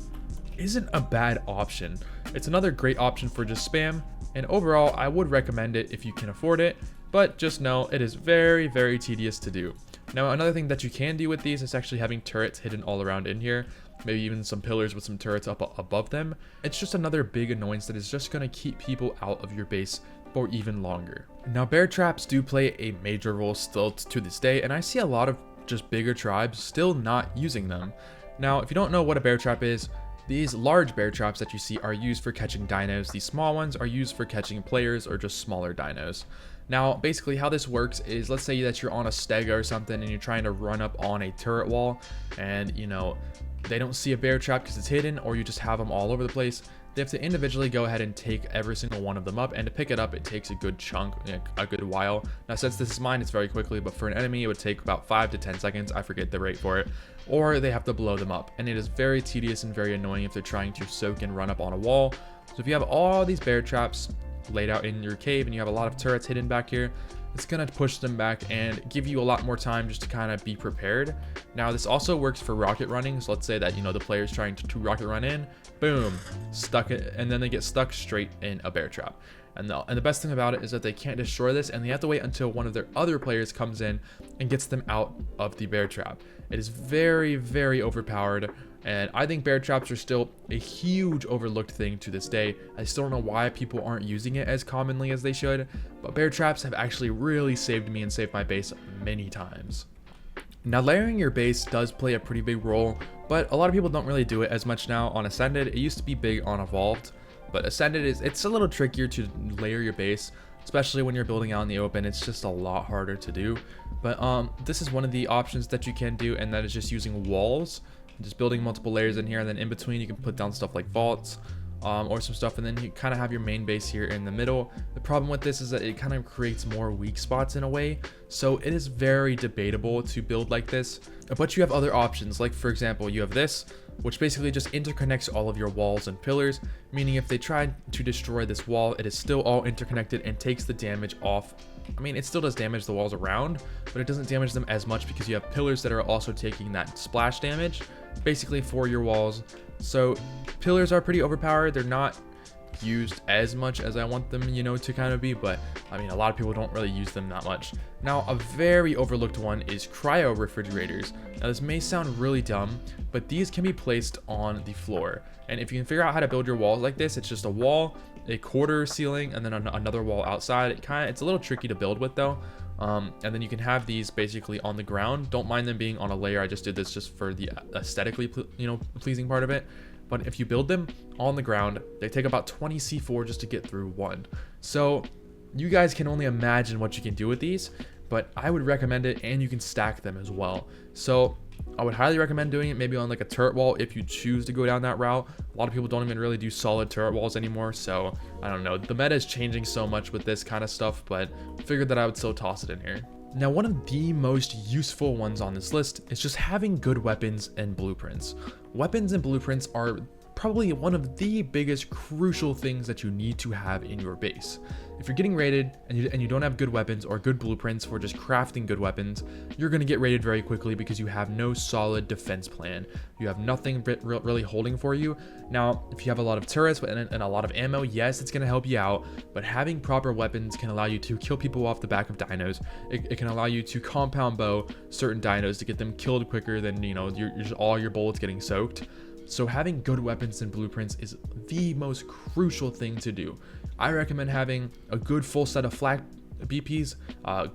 isn't a bad option. It's another great option for just spam, and overall I would recommend it if you can afford it, but just know it is very, very tedious to do. Now, another thing that you can do with these is actually having turrets hidden all around in here, maybe even some pillars with some turrets up above them. It's just another big annoyance that is just going to keep people out of your base for even longer. Now, bear traps do play a major role still to this day, and I see a lot of just bigger tribes still not using them. Now, if you don't know what a bear trap is, these large bear traps that you see are used for catching dinos. These small ones are used for catching players or just smaller dinos. Now, basically how this works is, let's say that you're on a stega or something and you're trying to run up on a turret wall, and, you know, they don't see a bear trap because it's hidden, or you just have them all over the place. They have to individually go ahead and take every single one of them up, and to pick it up, it takes a good chunk, a good while. Now, since this is mine, it's very quickly, but for an enemy, it would take about 5 to 10 seconds. I forget the rate for it. Or they have to blow them up, and it is very tedious and very annoying if they're trying to soak and run up on a wall. So if you have all these bear traps laid out in your cave and you have a lot of turrets hidden back here, it's gonna push them back and give you a lot more time just to kind of be prepared. Now, this also works for rocket running. So let's say that, you know, the player's trying to rocket run in, boom, stuck it, and then they get stuck straight in a bear trap. And the best thing about it is that they can't destroy this, and they have to wait until one of their other players comes in and gets them out of the bear trap. It is very, very overpowered. And I think bear traps are still a huge overlooked thing to this day. I still don't know why people aren't using it as commonly as they should, but bear traps have actually really saved me and saved my base many times. Now, layering your base does play a pretty big role, but a lot of people don't really do it as much now on Ascended. It used to be big on Evolved, but Ascended it's a little trickier to layer your base, especially when you're building out in the open. It's just a lot harder to do. But this is one of the options that you can do, and that is just using walls, just building multiple layers in here, and then in between you can put down stuff like vaults or some stuff, and then you kind of have your main base here in the middle. The problem with this is that it kind of creates more weak spots in a way, so it is very debatable to build like this. But you have other options, like for example, you have this, which basically just interconnects all of your walls and pillars, meaning if they try to destroy this wall, it is still all interconnected and takes the damage off. I mean, it still does damage the walls around, but it doesn't damage them as much because you have pillars that are also taking that splash damage, basically for your walls. So pillars are pretty overpowered. They're not used as much as I want them, you know, to kind of be, but I mean, a lot of people don't really use them that much. Now, a very overlooked one is cryo refrigerators. Now, this may sound really dumb, but these can be placed on the floor. And if you can figure out how to build your walls like this, it's just a wall, a quarter ceiling, and then another wall outside. It's a little tricky to build with though. And then you can have these basically on the ground. Don't mind them being on a layer. I just did this just for the aesthetically, pleasing part of it. But if you build them on the ground, they take about 20 C4 just to get through one. So you guys can only imagine what you can do with these, but I would recommend it, and you can stack them as well. So I would highly recommend doing it maybe on like a turret wall if you choose to go down that route. A lot of people don't even really do solid turret walls anymore, so I don't know. The meta is changing so much with this kind of stuff, but figured that I would still toss it in here. Now, one of the most useful ones on this list is just having good weapons and blueprints. Weapons and blueprints are probably one of the biggest crucial things that you need to have in your base. If you're getting raided and you don't have good weapons or good blueprints for just crafting good weapons, you're going to get raided very quickly because you have no solid defense plan. You have nothing really holding for you. Now, if you have a lot of turrets and a lot of ammo, yes, it's going to help you out, but having proper weapons can allow you to kill people off the back of dinos. It can allow you to compound bow certain dinos to get them killed quicker than, all your bullets getting soaked. So having good weapons and blueprints is the most crucial thing to do. I recommend having a good full set of flak BPs,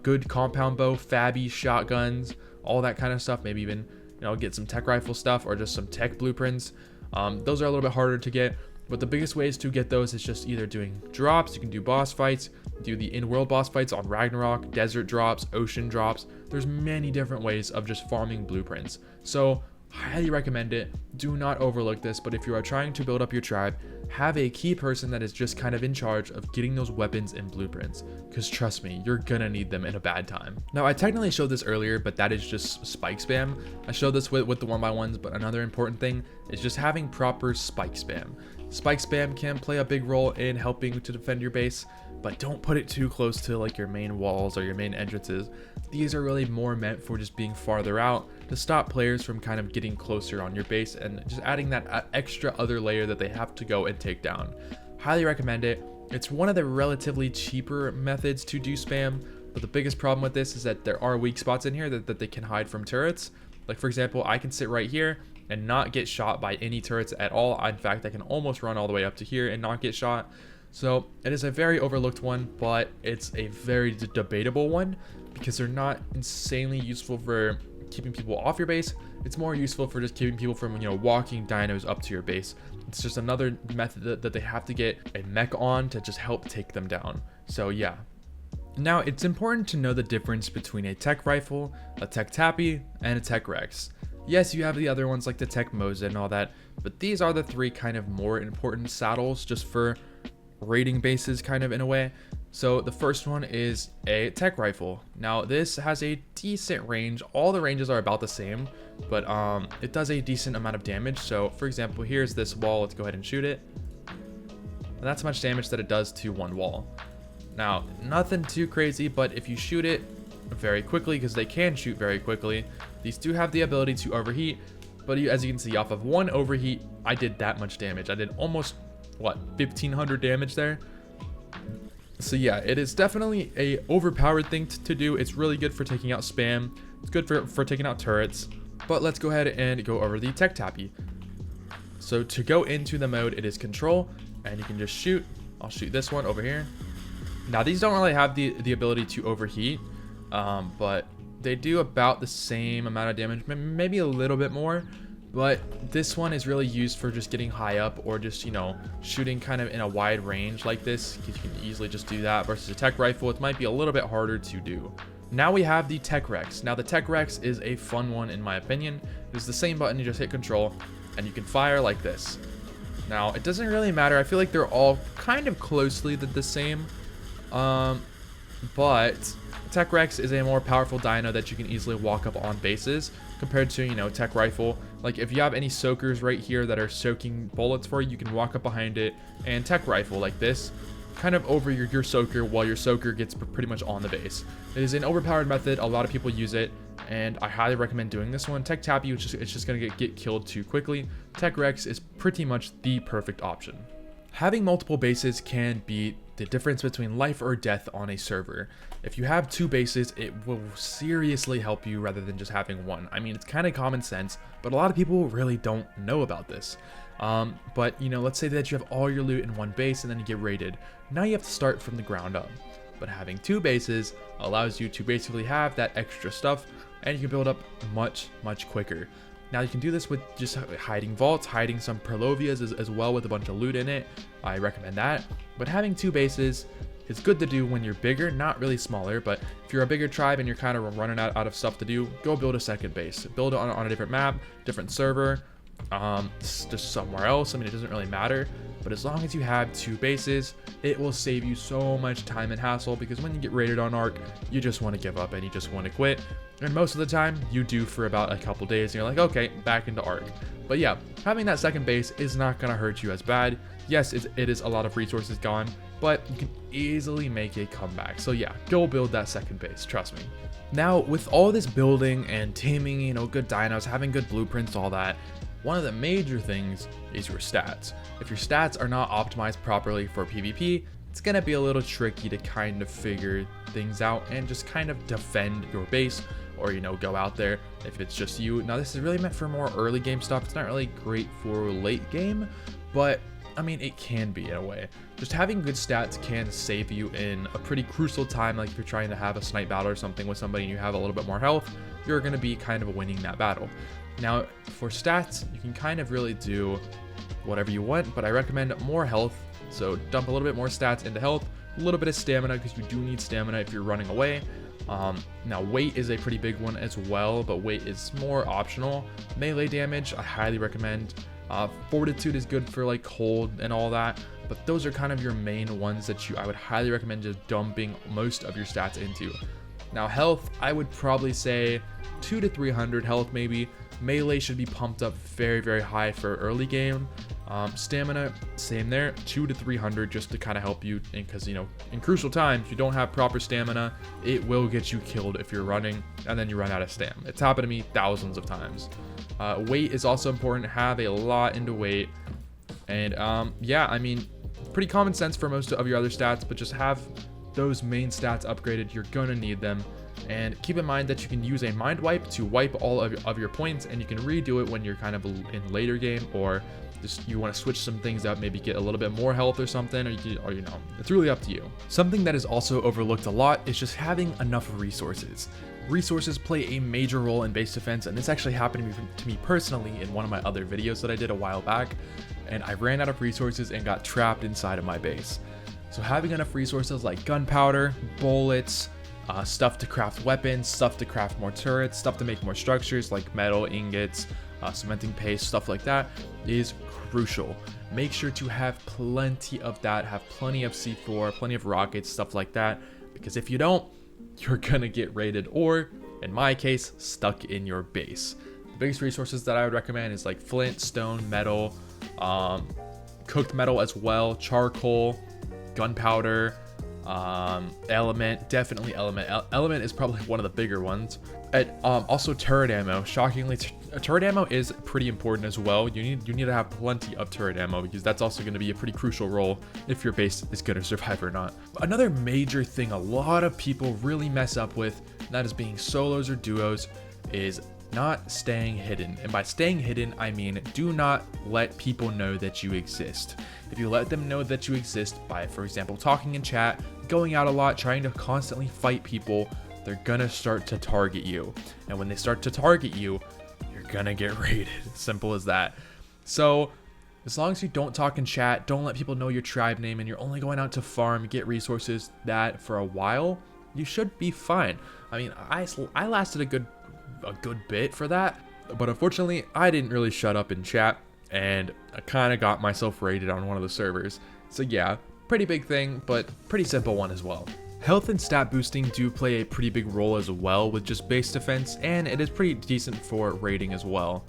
good compound bow, fabby shotguns, all that kind of stuff. Maybe even, get some tech rifle stuff or just some tech blueprints. Those are a little bit harder to get, but the biggest ways to get those is just either doing drops. You can do boss fights, do the in-world boss fights on Ragnarok, desert drops, ocean drops. There's many different ways of just farming blueprints. So highly recommend it. Do not overlook this, but if you are trying to build up your tribe, have a key person that is just kind of in charge of getting those weapons and blueprints, because trust me, you're gonna need them in a bad time. Now, I technically showed this earlier, but that is just spike spam. I showed this with the 1x1s, but another important thing is just having proper spike spam. Spike spam can play a big role in helping to defend your base, but don't put it too close to like your main walls or your main entrances. These are really more meant for just being farther out to stop players from kind of getting closer on your base and just adding that extra other layer that they have to go and take down. Highly recommend it. It's one of the relatively cheaper methods to do spam, but the biggest problem with this is that there are weak spots in here that they can hide from turrets. Like for example, I can sit right here and not get shot by any turrets at all. In fact, I can almost run all the way up to here and not get shot. So it is a very overlooked one, but it's a very debatable one because they're not insanely useful for keeping people off your base. It's more useful for just keeping people from, walking dinos up to your base. It's just another method that they have to get a mech on to just help take them down. So yeah. Now, it's important to know the difference between a tech rifle, a tech tappy, and a tech rex. Yes, you have the other ones like the tech moza and all that, but these are the three kind of more important saddles just for raiding bases kind of in a way. So the first one is a tech rifle. Now this has a decent range. All the ranges are about the same, but it does a decent amount of damage. So for example, here's this wall. Let's go ahead and shoot it. And that's how much damage that it does to one wall. Now, nothing too crazy, but if you shoot it very quickly, because they can shoot very quickly, these do have the ability to overheat. But as you can see, off of one overheat, I did that much damage. I did almost 1,500 damage there. So yeah, it is definitely a overpowered thing to do. It's really good for taking out spam. It's good for taking out turrets. But let's go ahead and go over the tech tappy. So to go into the mode, it is control, and you can just shoot. I'll shoot this one over here. Now these don't really have the ability to overheat, but they do about the same amount of damage, maybe a little bit more. But this one is really used for just getting high up, or just, you know, shooting kind of in a wide range like this, because you can easily just do that. Versus a tech rifle, it might be a little bit harder to do. Now we have the Tech Rex. Now the Tech Rex is a fun one in my opinion. It's the same button, you just hit control and you can fire like this. Now it doesn't really matter. I feel like they're all kind of closely the same. But Tech Rex is a more powerful dino that you can easily walk up on bases compared to, you know, Tech Rifle. Like if you have any soakers right here that are soaking bullets for you, you can walk up behind it, and Tech Rifle like this, kind of over your soaker while your soaker gets pretty much on the base. It is an overpowered method. A lot of people use it, and I highly recommend doing this one. Tech Tappy, it's just gonna get killed too quickly. Tech Rex is pretty much the perfect option. Having multiple bases can be the difference between life or death on a server. If you have 2 bases, it will seriously help you rather than just having 1. I mean, it's kind of common sense, but a lot of people really don't know about this. But, you know, let's say that you have all your loot in 1 base and then you get raided. Now you have to start from the ground up. But having 2 bases allows you to basically have that extra stuff, and you can build up much quicker. Now you can do this with just hiding vaults, hiding some Perlovias as well with a bunch of loot in it. I recommend that. But having 2 bases is good to do when you're bigger, not really smaller. But if you're a bigger tribe and you're kind of running out of stuff to do, go build a second base. Build it on a different map, different server, just somewhere else. I mean, it doesn't really matter. But as long as you have 2 bases, it will save you so much time and hassle, because when you get raided on ARK, you just want to give up and you just want to quit. And most of the time, you do for about a couple days, and you're like, okay, back into ARK. But yeah, having that second base is not going to hurt you as bad. Yes, it is a lot of resources gone, but you can easily make a comeback. So yeah, go build that second base, trust me. Now, with all this building and taming, you know, good dinos, having good blueprints, all that, one of the major things is your stats. If your stats are not optimized properly for PvP, it's going to be a little tricky to kind of figure things out and just kind of defend your base, or, you know, go out there if it's just you. Now this is really meant for more early game stuff. It's not really great for late game, but I mean, it can be in a way. Just having good stats can save you in a pretty crucial time. Like if you're trying to have a snipe battle or something with somebody and you have a little bit more health, you're going to be kind of winning that battle. Now for stats, you can kind of really do whatever you want, but I recommend more health. So dump a little bit more stats into health, a little bit of stamina, because you do need stamina if you're running away. Now weight is a pretty big one as well, but weight is more optional. Melee damage, I highly recommend. Fortitude is good for like cold and all that, but those are kind of your main ones that I would highly recommend just dumping most of your stats into. Now health, I would probably say 200 to 300 health maybe. Melee should be pumped up very high for early game. Stamina, same there, 200 to 300 just to kind of help you, because, you know, in crucial times, you don't have proper stamina, it will get you killed if you're running and then you run out of stam. It's happened to me thousands of times. Weight is also important. Have a lot into weight, and yeah, I mean, pretty common sense for most of your other stats, but just have those main stats upgraded. You're gonna need them. And keep in mind that you can use a mind wipe to wipe all of your points, and you can redo it when you're kind of in later game, or just you want to switch some things up, maybe get a little bit more health or something, or you know, it's really up to you. Something that is also overlooked a lot is just having enough resources. Resources play a major role in base defense, and this actually happened to me personally in one of my other videos that I did a while back, and I ran out of resources and got trapped inside of my base. So having enough resources like gunpowder, bullets, stuff to craft weapons, stuff to craft more turrets, stuff to make more structures like metal ingots, cementing paste, stuff like that is crucial. Make sure to have plenty of that, have plenty of C4, plenty of rockets, stuff like that, because if you don't, you're gonna get raided, or in my case, stuck in your base. The biggest resources that I would recommend is like flint, stone, metal, cooked metal as well, charcoal, gunpowder, element, definitely element. Element is probably one of the bigger ones. And also turret ammo. Shockingly, turret ammo is pretty important as well. You need to have plenty of turret ammo, because that's also going to be a pretty crucial role if your base is going to survive or not. Another major thing a lot of people really mess up with, and that is being solos or duos, is not staying hidden. And by staying hidden, I mean do not let people know that you exist. If you let them know that you exist by, for example, talking in chat, going out a lot, trying to constantly fight people, they're gonna start to target you. And when they start to target you, you're gonna get raided. Simple as that. So as long as you don't talk in chat, don't let people know your tribe name, and you're only going out to farm, get resources, that for a while, you should be fine. I mean, I lasted a good bit for that, but unfortunately I didn't really shut up in chat, and I kind of got myself raided on one of the servers. So yeah, pretty big thing, but pretty simple one as well. Health and stat boosting do play a pretty big role as well with just base defense, and it is pretty decent for raiding as well.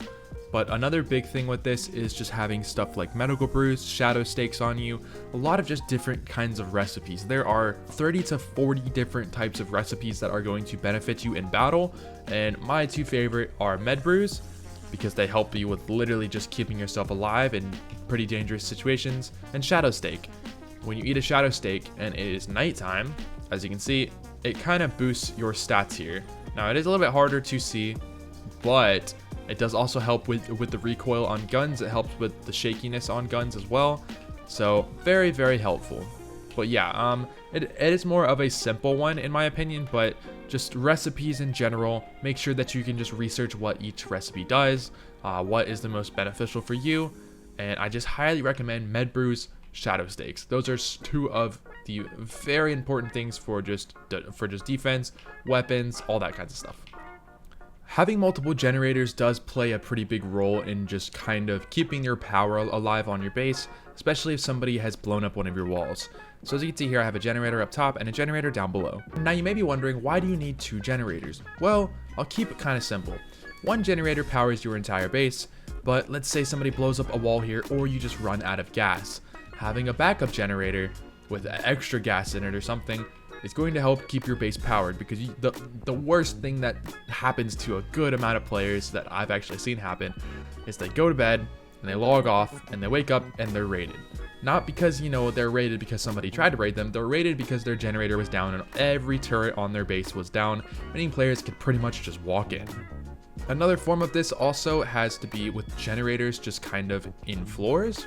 But another big thing with this is just having stuff like medical brews, shadow stakes on you, a lot of just different kinds of recipes. There are 30 to 40 different types of recipes that are going to benefit you in battle, and my two favorite are med brews, because they help you with literally just keeping yourself alive in pretty dangerous situations, and shadow steak. When you eat a shadow steak and it is nighttime, as you can see, it kind of boosts your stats here. Now it is a little bit harder to see, but it does also help with the recoil on guns. It helps with the shakiness on guns as well. So very, very helpful. But yeah, it is more of a simple one in my opinion, but just recipes in general, make sure that you can just research what each recipe does, what is the most beneficial for you. And I just highly recommend med brews, shadow stakes. Those are two of the very important things for just defense, weapons, all that kinds of stuff. Having multiple generators does play a pretty big role in just kind of keeping your power alive on your base, especially if somebody has blown up one of your walls. So as you can see here, I have a generator up top and a generator down below. Now you may be wondering, why do you need two generators? Well, I'll keep it kind of simple. One generator powers your entire base, but let's say somebody blows up a wall here, or you just run out of gas. Having a backup generator with extra gas in it or something, it's going to help keep your base powered, because the worst thing that happens to a good amount of players that I've actually seen happen is they go to bed and they log off and they wake up and they're raided. Not because, you know, they're raided because somebody tried to raid them, they're raided because their generator was down and every turret on their base was down, meaning players could pretty much just walk in. Another form of this also has to be with generators just kind of in floors.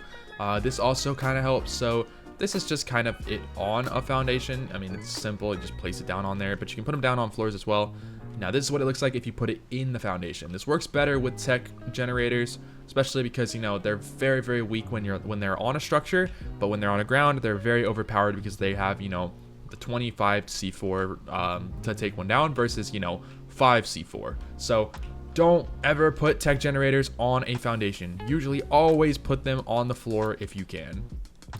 This also kind of helps. So this is just kind of it on a foundation. I mean, it's simple, you just place it down on there, but you can put them down on floors as well. Now this is what it looks like if you put it in the foundation. This works better with tech generators, especially because, you know, they're very, very weak when they're on a structure, but when they're on a ground, they're very overpowered because they have, you know, the 25 C4 to take one down versus, you know, 5 C4. So don't ever put tech generators on a foundation. Usually always put them on the floor if you can.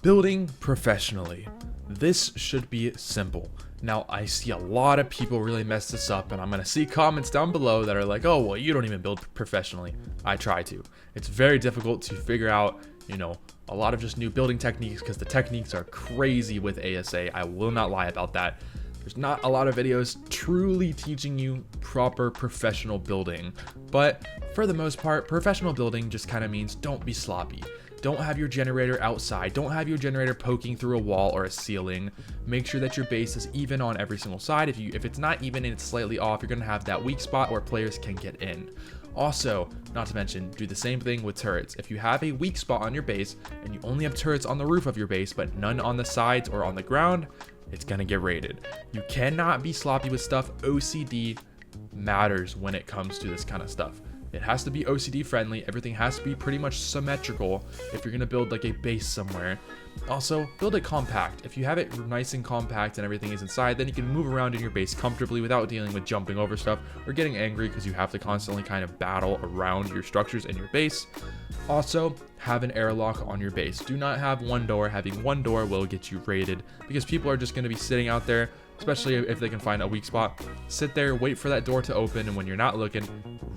Building professionally. This should be simple. Now, I see a lot of people really mess this up, and I'm going to see comments down below that are like, oh, well, you don't even build professionally. I try to. It's very difficult to figure out, you know, a lot of just new building techniques, because the techniques are crazy with ASA. I will not lie about that. There's not a lot of videos truly teaching you proper professional building, but for the most part, professional building just kind of means don't be sloppy. Don't have your generator outside. Don't have your generator poking through a wall or a ceiling. Make sure that your base is even on every single side. If it's not even and it's slightly off, you're going to have that weak spot where players can get in. Also, not to mention, do the same thing with turrets. If you have a weak spot on your base and you only have turrets on the roof of your base but none on the sides or on the ground, it's going to get raided. You cannot be sloppy with stuff. OCD matters when it comes to this kind of stuff. It has to be OCD friendly. Everything has to be pretty much symmetrical if you're going to build like a base somewhere. Also, build it compact. If you have it nice and compact and everything is inside, then you can move around in your base comfortably without dealing with jumping over stuff or getting angry because you have to constantly kind of battle around your structures and your base. Also, have an airlock on your base. Do not have one door. Having one door will get you raided because people are just going to be sitting out there, especially if they can find a weak spot. Sit there, wait for that door to open, and when you're not looking,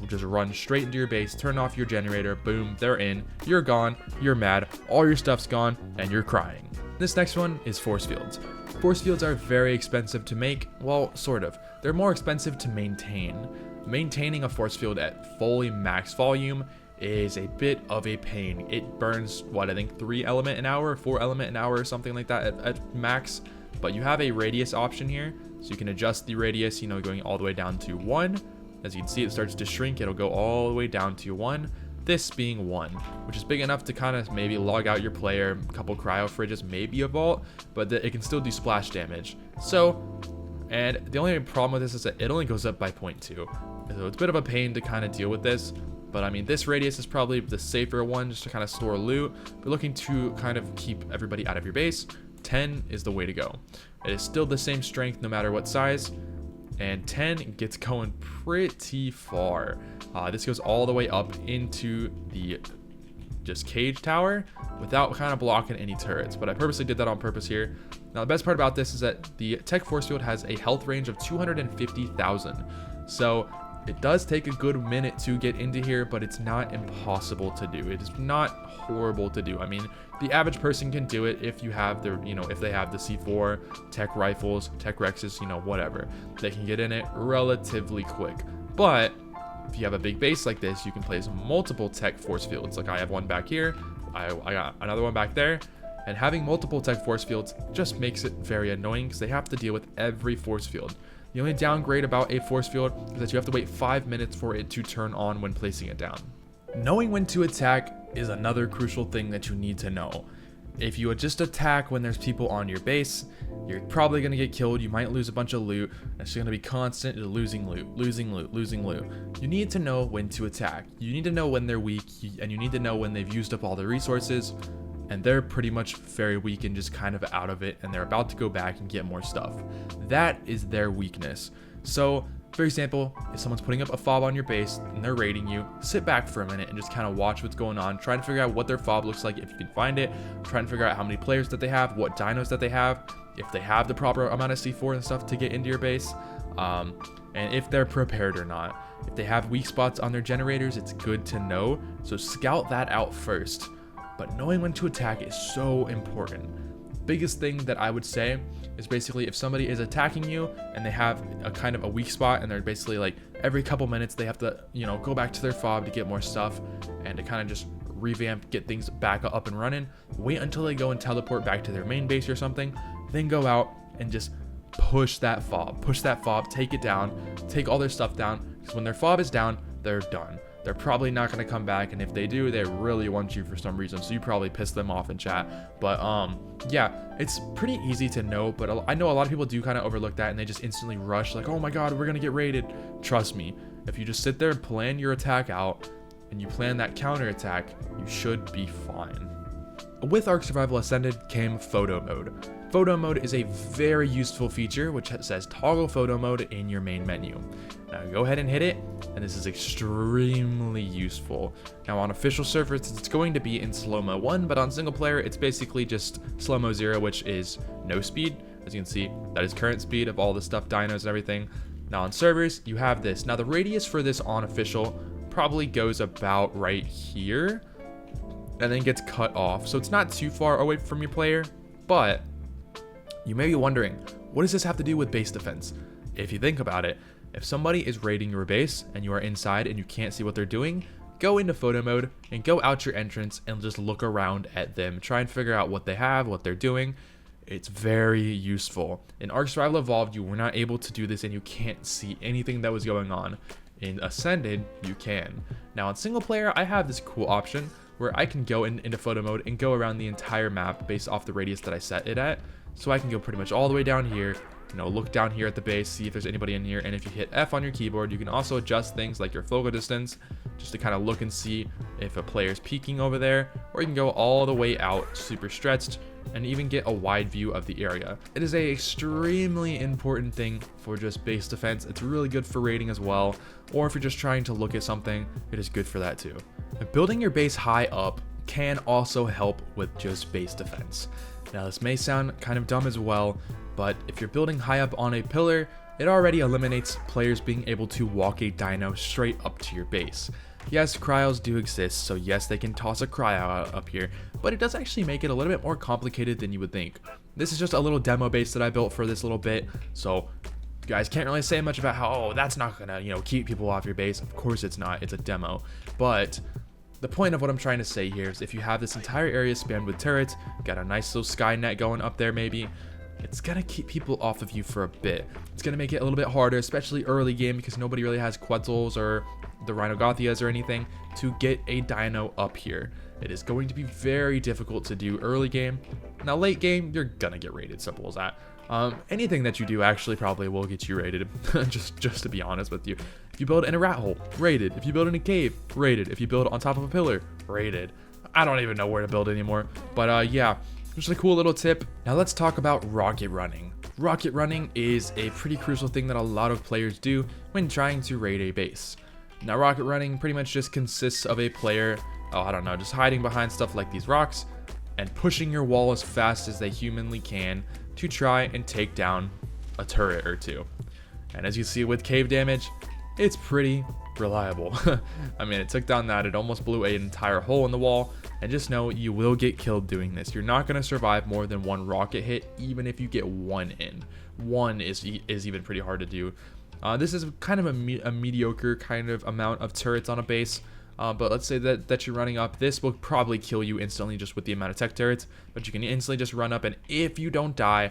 just run straight into your base, turn off your generator, boom, they're in, you're gone, you're mad, all your stuff's gone, and you're crying. This next one is force fields. Force fields are very expensive to make, well, sort of. They're more expensive to maintain. Maintaining a force field at fully max volume is a bit of a pain. It burns, what, I think 3 element an hour, 4 element an hour, or something like that at max. But you have a radius option here, so you can adjust the radius, you know, going all the way down to 1, As you can see, it starts to shrink. It'll go all the way down to 1. This being 1, which is big enough to kind of maybe log out your player, a couple cryo fridges, maybe a vault, but it can still do splash damage. So, and the only problem with this is that it only goes up by 0.2. So it's a bit of a pain to kind of deal with this. But I mean, this radius is probably the safer one just to kind of store loot. But looking to kind of keep everybody out of your base, 10 is the way to go. It is still the same strength no matter what size. And 10 gets going pretty far. This goes all the way up into the just cage tower without kind of blocking any turrets. But I purposely did that on purpose here. Now the best part about this is that the tech force field has a health range of 250,000. So it does take a good minute to get into here, but it's not impossible to do. It is not horrible to do. I mean, the average person can do it if you have their, if they have the C4, tech rifles, tech Rexes, whatever. They can get in it relatively quick. But if you have a big base like this, you can place multiple tech force fields. Like I have one back here, I got another one back there. And having multiple tech force fields just makes it very annoying because they have to deal with every force field. The only downgrade about a force field is that you have to wait 5 minutes for it to turn on when placing it down. Knowing when to attack is another crucial thing that you need to know. If you just attack when there's people on your base, you're probably going to get killed. You might lose a bunch of loot. It's going to be constant losing loot, losing loot, losing loot. You need to know when to attack. You need to know when they're weak, and you need to know when they've used up all their resources. And they're pretty much very weak and just kind of out of it, and they're about to go back and get more stuff. That is their weakness. So, for example, if someone's putting up a fob on your base and they're raiding you, sit back for a minute and just kind of watch what's going on. Try to figure out what their fob looks like if you can find it. Try and figure out how many players that they have, what dinos that they have, if they have the proper amount of C4 and stuff to get into your base, and if they're prepared or not. If they have weak spots on their generators, it's good to know. So scout that out first. But knowing when to attack is so important. Biggest thing that I would say is basically if somebody is attacking you and they have a kind of a weak spot and they're basically like every couple minutes they have to, go back to their fob to get more stuff and to kind of just revamp, get things back up and running. Wait until they go and teleport back to their main base or something, then go out and just push that fob, take it down, take all their stuff down, because when their fob is down, they're done. They're probably not going to come back, and if they do, they really want you for some reason, so you probably piss them off in chat. But yeah, it's pretty easy to know, but I know a lot of people do kind of overlook that, and they just instantly rush like, oh my god, we're going to get raided. Trust me, if you just sit there and plan your attack out and you plan that counter attack, you should be fine. With Ark Survival Ascended came photo mode. Photo mode is a very useful feature which says toggle photo mode in your main menu. Now go ahead and hit it, and this is extremely useful. Now on official servers it's going to be in slow-mo 1, but on single player it's basically just slow-mo 0, which is no speed. As you can see, that is current speed of all the stuff, dinos and everything. Now on servers you have this. Now the radius for this on official probably goes about right here and then gets cut off, so it's not too far away from your player. But you may be wondering, what does this have to do with base defense? If you think about it, if somebody is raiding your base and you are inside and you can't see what they're doing, go into photo mode and go out your entrance and just look around at them. Try and figure out what they have, what they're doing. It's very useful. In Ark Survival Evolved, you were not able to do this and you can't see anything that was going on. In Ascended, you can. Now in single player, I have this cool option where I can go into photo mode and go around the entire map based off the radius that I set it at. So I can go pretty much all the way down here, look down here at the base, see if there's anybody in here, and if you hit F on your keyboard, you can also adjust things like your focal distance, just to kind of look and see if a player's peeking over there, or you can go all the way out, super stretched, and even get a wide view of the area. It is a extremely important thing for just base defense. It's really good for raiding as well, or if you're just trying to look at something, it is good for that too. Building your base high up can also help with just base defense. Now this may sound kind of dumb as well, but if you're building high up on a pillar, it already eliminates players being able to walk a dino straight up to your base. Yes, cryos do exist, so yes, they can toss a cryo up here, but it does actually make it a little bit more complicated than you would think. This is just a little demo base that I built for this little bit, so you guys can't really say much about how, oh, that's not gonna, keep people off your base. Of course it's not, it's a demo. But the point of what I'm trying to say here is if you have this entire area spammed with turrets, got a nice little sky net going up there maybe, it's gonna keep people off of you for a bit. It's gonna make it a little bit harder, especially early game, because nobody really has Quetzals or the Rhinogothias or anything to get a dino up here. It is going to be very difficult to do early game. Now late game, you're gonna get raided, simple as that. Anything that you do actually probably will get you raided, just to be honest with you. If you build in a rat hole, raided. If you build in a cave, raided. If you build on top of a pillar, raided. I don't even know where to build anymore, but yeah, just a cool little tip. Now let's talk about rocket running. Rocket running is a pretty crucial thing that a lot of players do when trying to raid a base. Now rocket running pretty much just consists of a player, just hiding behind stuff like these rocks and pushing your wall as fast as they humanly can to try and take down a turret or two. And as you see with cave damage, it's pretty reliable. I mean, it took down that, it almost blew an entire hole in the wall, and just know you will get killed doing this. You're not going to survive more than one rocket hit, even if you get one in. One is even pretty hard to do. This is kind of a mediocre kind of amount of turrets on a base, but let's say that you're running up. This will probably kill you instantly just with the amount of tech turrets, but you can instantly just run up, and if you don't die,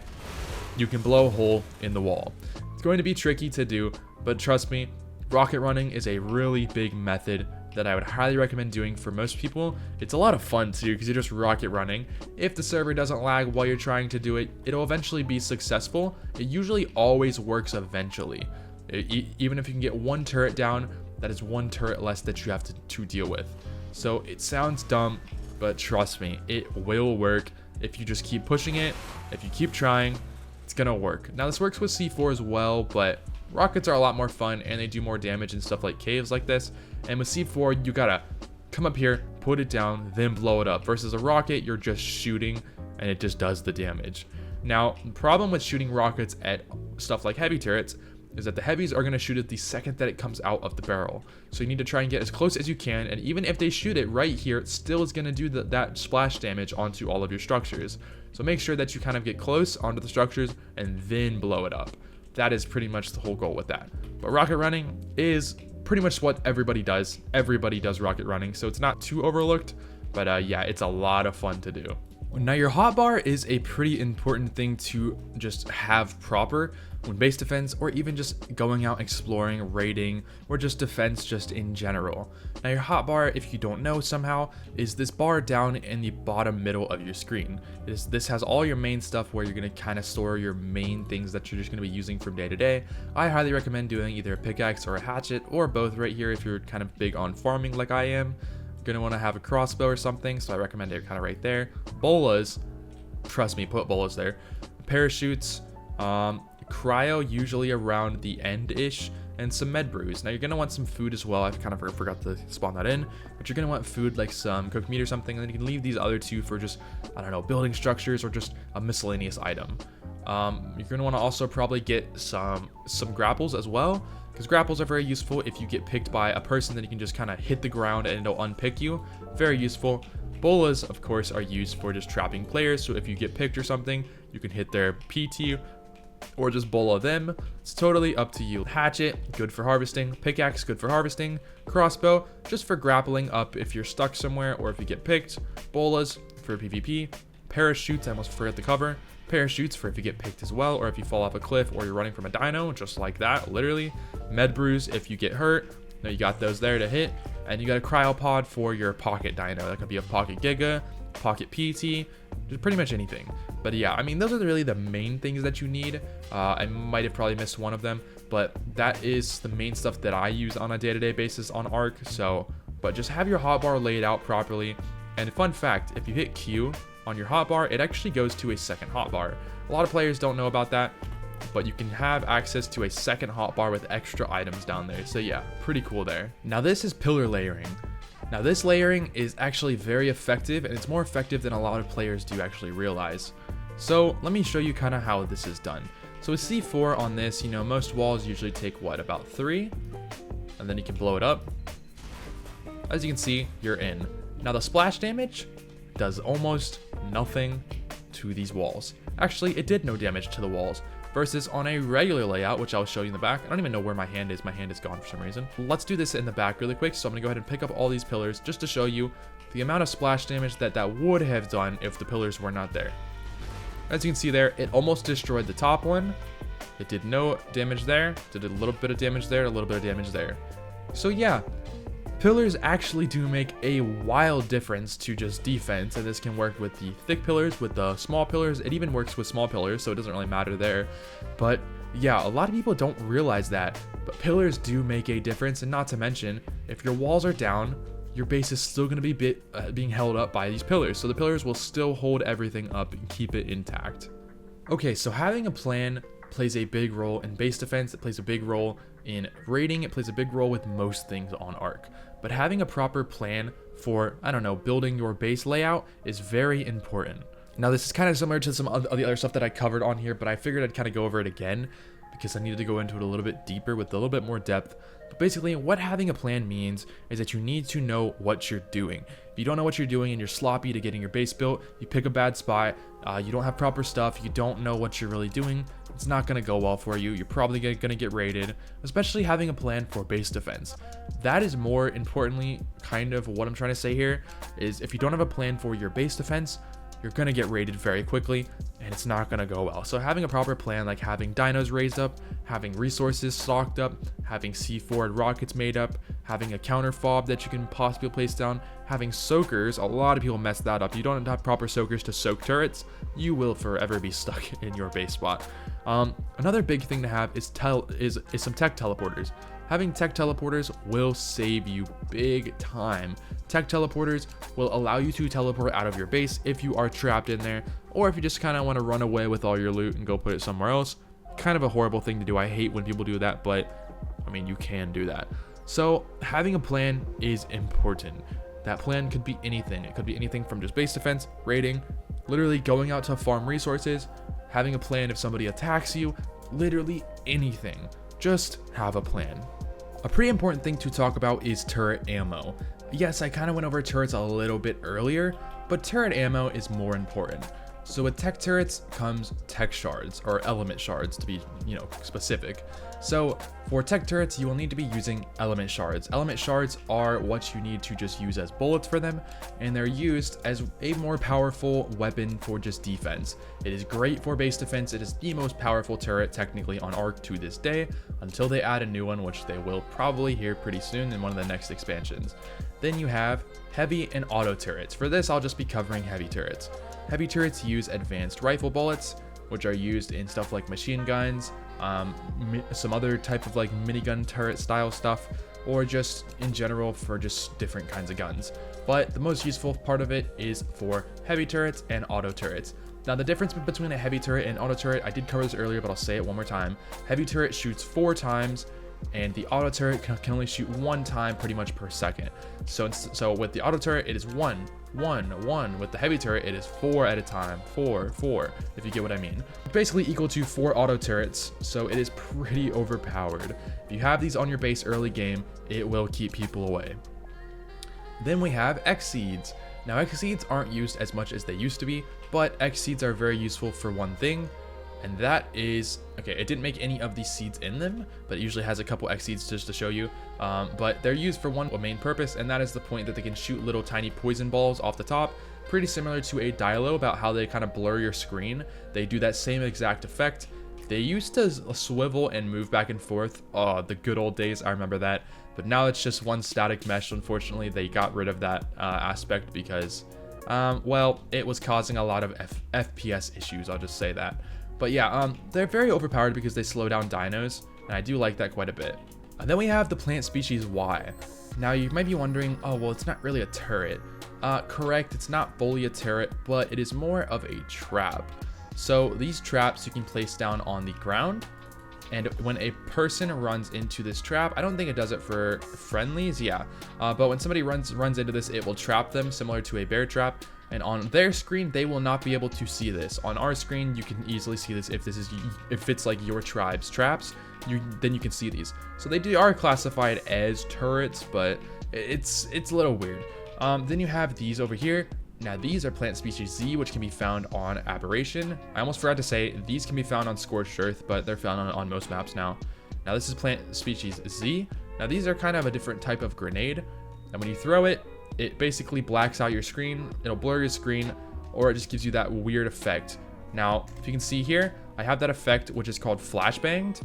you can blow a hole in the wall. It's going to be tricky to do, but trust me, rocket running is a really big method that I would highly recommend doing for most people. It's a lot of fun to do because you're just rocket running. If the server doesn't lag while you're trying to do it, it'll eventually be successful. It usually always works eventually. Even if you can get one turret down, that is one turret less that you have to deal with. So it sounds dumb, but trust me, it will work. If you just keep pushing it, if you keep trying, it's gonna work. Now this works with C4 as well, but rockets are a lot more fun and they do more damage in stuff like caves like this. And with C4, you gotta come up here, put it down, then blow it up. Versus a rocket, you're just shooting and it just does the damage. Now, the problem with shooting rockets at stuff like heavy turrets is that the heavies are gonna shoot it the second that it comes out of the barrel. So you need to try and get as close as you can, and even if they shoot it right here, it still is gonna do that splash damage onto all of your structures. So make sure that you kind of get close onto the structures and then blow it up. That is pretty much the whole goal with that. But rocket running is pretty much what everybody does. Everybody does rocket running, so it's not too overlooked, but yeah, it's a lot of fun to do. Now your hotbar is a pretty important thing to just have proper when base defense, or even just going out exploring, raiding, or just defense just in general. Now your hotbar, if you don't know somehow, is this bar down in the bottom middle of your screen. This has all your main stuff where you're going to kind of store your main things that you're just going to be using from day to day. I highly recommend doing either a pickaxe or a hatchet, or both right here if you're kind of big on farming like I am. You're going to want to have a crossbow or something, so I recommend it kind of right there. Bolas, trust me, put bolas there. Parachutes, cryo usually around the end-ish, and some med brews. Now you're gonna want some food as well. I kind of forgot to spawn that in, but you're gonna want food like some cooked meat or something, and then you can leave these other two for just, I don't know, building structures or just a miscellaneous item. You're gonna want to also probably get some grapples as well, because grapples are very useful. If you get picked by a person, then you can just kind of hit the ground and it'll unpick you. Very useful. Bolas, of course, are used for just trapping players, so if you get picked or something, you can hit their PT or just bola them. It's totally up to you. Hatchet, good for harvesting. Pickaxe, good for harvesting. Crossbow, just for grappling up if you're stuck somewhere or if you get picked. Bolas for PvP. Parachutes, I almost forgot the cover. Parachutes for if you get picked as well, or if you fall off a cliff or you're running from a dino, just like that, literally. Med brews if you get hurt. Now you got those there to hit. And you got a cryopod for your pocket dino. That could be a pocket giga, pocket PT, just pretty much anything. But yeah, I mean, those are really the main things that you need. I might have probably missed one of them, but that is the main stuff that I use on a day-to-day basis on ARK. So, but just have your hotbar laid out properly. And fun fact, if you hit Q on your hotbar, it actually goes to a second hotbar. A lot of players don't know about that, but you can have access to a second hotbar with extra items down there. So yeah, pretty cool there. Now this is pillar layering. Now this layering is actually very effective, and it's more effective than a lot of players do actually realize. So let me show you kind of how this is done. So with C4 on this, you know, most walls usually take what, about 3? And then you can blow it up. As you can see, you're in. Now the splash damage does almost nothing to these walls. Actually, it did no damage to the walls. Versus on a regular layout, which I'll show you in the back. I don't even know where my hand is. My hand is gone for some reason. Let's do this in the back really quick. So I'm gonna go ahead and pick up all these pillars just to show you the amount of splash damage that would have done if the pillars were not there. As you can see there, it almost destroyed the top one. It did no damage there, did a little bit of damage there, a little bit of damage there. So yeah, pillars actually do make a wild difference to just defense, and this can work with the thick pillars, with the small pillars. It even works with small pillars, so it doesn't really matter there. But yeah, a lot of people don't realize that, but pillars do make a difference, and not to mention, if your walls are down, your base is still going to be being held up by these pillars, so the pillars will still hold everything up and keep it intact. Okay, so having a plan plays a big role in base defense, it plays a big role in raiding, it plays a big role with most things on ARK. But having a proper plan for, I don't know, building your base layout is very important. Now this is kind of similar to some of the other stuff that I covered on here, but I figured I'd kind of go over it again because I needed to go into it a little bit deeper with a little bit more depth. But basically, what having a plan means is that you need to know what you're doing. If you don't know what you're doing and you're sloppy to getting your base built, you pick a bad spot, you don't have proper stuff, you don't know what you're really doing, it's not going to go well for you. You're probably going to get raided, especially having a plan for base defense. That is more importantly kind of what I'm trying to say here, is if you don't have a plan for your base defense, you're going to get raided very quickly and it's not going to go well. So having a proper plan, like having dinos raised up, having resources stocked up, having C4 rockets made up, having a counter fob that you can possibly place down, having soakers, a lot of people mess that up. You don't have proper soakers to soak turrets, you will forever be stuck in your base spot. Another big thing to have is some tech teleporters. Having tech teleporters will save you big time. Tech teleporters will allow you to teleport out of your base if you are trapped in there, or if you just kind of want to run away with all your loot and go put it somewhere else. Kind of a horrible thing to do. I hate when people do that, but I mean, you can do that. So having a plan is important. That plan could be anything. It could be anything from just base defense, raiding, literally going out to farm resources, having a plan if somebody attacks you, literally anything. Just have a plan. A pretty important thing to talk about is turret ammo. Yes, I kind of went over turrets a little bit earlier, but turret ammo is more important. So with tech turrets comes tech shards, or element shards to be, specific. So for tech turrets, you will need to be using element shards. Element shards are what you need to just use as bullets for them, and they're used as a more powerful weapon for just defense. It is great for base defense. It is the most powerful turret technically on ARK to this day, until they add a new one, which they will probably here pretty soon in one of the next expansions. Then you have heavy and auto turrets. For this, I'll just be covering heavy turrets. Heavy turrets use advanced rifle bullets, which are used in stuff like machine guns, some other type of like minigun turret style stuff, or just in general for just different kinds of guns. But the most useful part of it is for heavy turrets and auto turrets. Now the difference between a heavy turret and auto turret, I did cover this earlier, but I'll say it one more time. Heavy turret shoots 4 times, and the auto turret can only shoot 1 time pretty much per second. So with the auto turret, it is 1, 1, 1. With the heavy turret, it is 4 at a time. 4, 4, if you get what I mean. Basically equal to 4 auto turrets, so it is pretty overpowered. If you have these on your base early game, it will keep people away. Then we have X-Seeds. Now X-Seeds aren't used as much as they used to be, but X-Seeds are very useful for one thing, and that is, okay, it didn't make any of these seeds in them, but it usually has a couple X-Seeds just to show you. But they're used for one main purpose, and that is the point that they can shoot little tiny poison balls off the top, pretty similar to a Dilo about how they kind of blur your screen. They do that same exact effect. They used to swivel and move back and forth. Oh, the good old days, I remember that. But now it's just one static mesh. Unfortunately, they got rid of that aspect because, well, it was causing a lot of FPS issues, I'll just say that. But yeah, they're very overpowered because they slow down dinos, and I do like that quite a bit. And then we have the plant species Y. Now you might be wondering, oh, well, it's not really a turret. Correct, it's not fully a turret, but it is more of a trap. So these traps you can place down on the ground, and when a person runs into this trap, I don't think it does it for friendlies, yeah. But when somebody runs into this, it will trap them, similar to a bear trap. And on their screen, they will not be able to see this. On our screen, you can easily see this if it's like your tribe's traps. Then you can see these. So they are classified as turrets, but it's a little weird. Then you have these over here. Now these are plant species Z, which can be found on Aberration. I almost forgot to say these can be found on Scorched Earth, but they're found on most maps now. Now this is plant species Z. Now these are kind of a different type of grenade, and when you throw it, it basically blacks out your screen. It'll blur your screen, or it just gives you that weird effect Now, if you can see here, I have that effect, which is called flashbanged.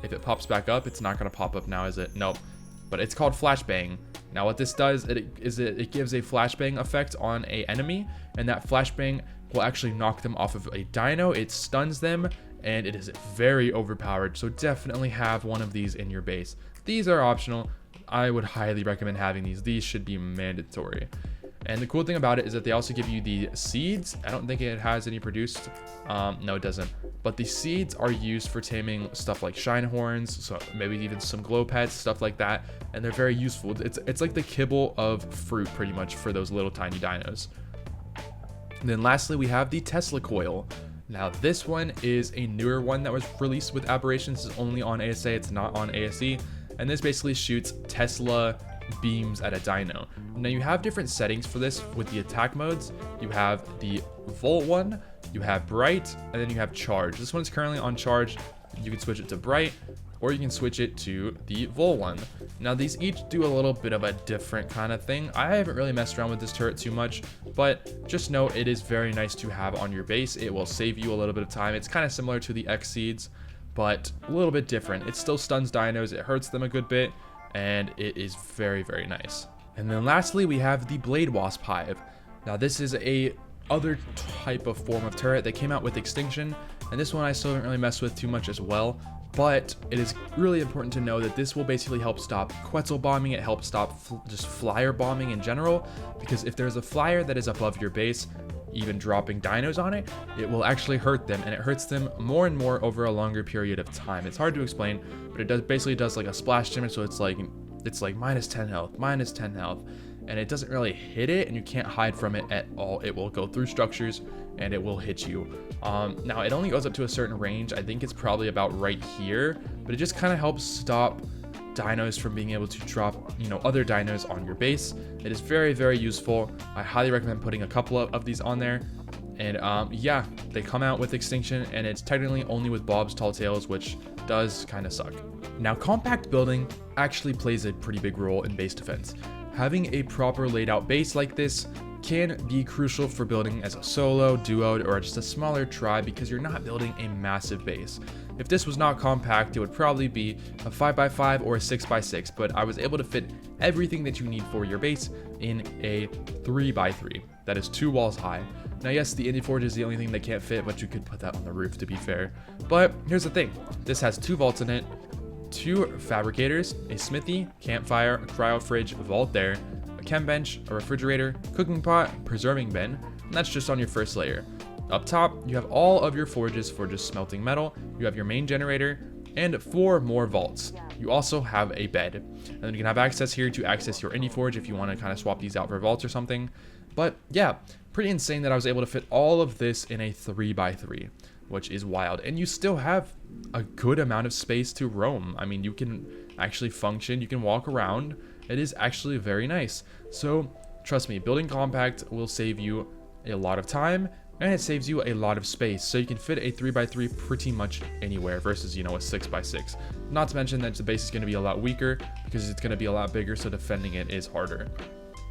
If it pops back up, it's not going to pop up now, is it? Nope. But it's called flashbang. Now, what this does, it gives a flashbang effect on a enemy, and that flashbang will actually knock them off of a dino. It stuns them, and it is very overpowered. So definitely have one of these in your base. These are optional. I would highly recommend having these. These should be mandatory. And the cool thing about it is that they also give you the seeds. I don't think it has any produced. No, it doesn't. But the seeds are used for taming stuff like shine horns, so maybe even some glow pets, stuff like that. And they're very useful. It's like the kibble of fruit pretty much for those little tiny dinos. And then lastly, we have the Tesla coil. Now this one is a newer one that was released with Aberrations. It's only on ASA, it's not on ASE. And this basically shoots Tesla beams at a dino. Now you have different settings for this with the attack modes. You have the Volt one, you have Bright, and then you have Charge. This one is currently on Charge. You can switch it to Bright, or you can switch it to the Volt one. Now these each do a little bit of a different kind of thing. I haven't really messed around with this turret too much, but just know it is very nice to have on your base. It will save you a little bit of time. It's kind of similar to the X Seeds, but a little bit different. It still stuns dinos, it hurts them a good bit, and it is very, very nice. And then lastly, we have the Blade Wasp Hive. Now this is a other type of form of turret that came out with Extinction, and this one I still haven't really messed with too much as well, but it is really important to know that this will basically help stop Quetzal bombing. It helps stop just flyer bombing in general, because if there's a flyer that is above your base, even dropping dinos on it, it will actually hurt them, and it hurts them more and more over a longer period of time. It's hard to explain, but it basically does like a splash damage, so it's like minus 10 health, minus 10 health, and it doesn't really hit it, and you can't hide from it at all. It will go through structures and it will hit you. Now it only goes up to a certain range. I think it's probably about right here, but it just kind of helps stop dinos from being able to drop, other dinos on your base. It is very, very useful. I highly recommend putting a couple of these on there. And yeah, they come out with Extinction, and it's technically only with Bob's Tall Tales, which does kind of suck. Now, compact building actually plays a pretty big role in base defense. Having a proper laid out base like this can be crucial for building as a solo, duo, or just a smaller tribe, because you're not building a massive base. If this was not compact, it would probably be a 5x5 or a 6x6, but I was able to fit everything that you need for your base in a 3x3. That is 2 walls high. Now yes, the Indie Forge is the only thing that can't fit, but you could put that on the roof, to be fair. But here's the thing, this has 2 vaults in it, 2 fabricators, a smithy, campfire, a cryo fridge, a vault there, a chem bench, a refrigerator, cooking pot, preserving bin, and that's just on your first layer. Up top, you have all of your forges for just smelting metal, you have your main generator, and 4 more vaults. You also have a bed, and then you can have access here to access your Indie Forge if you want to kind of swap these out for vaults or something. But yeah, pretty insane that I was able to fit all of this in a 3x3, which is wild. And you still have a good amount of space to roam. I mean, you can actually function, you can walk around. It is actually very nice. So trust me, building compact will save you a lot of time, and it saves you a lot of space. So you can fit a 3x3 pretty much anywhere versus, a 6x6. Not to mention that the base is going to be a lot weaker because it's going to be a lot bigger, so defending it is harder.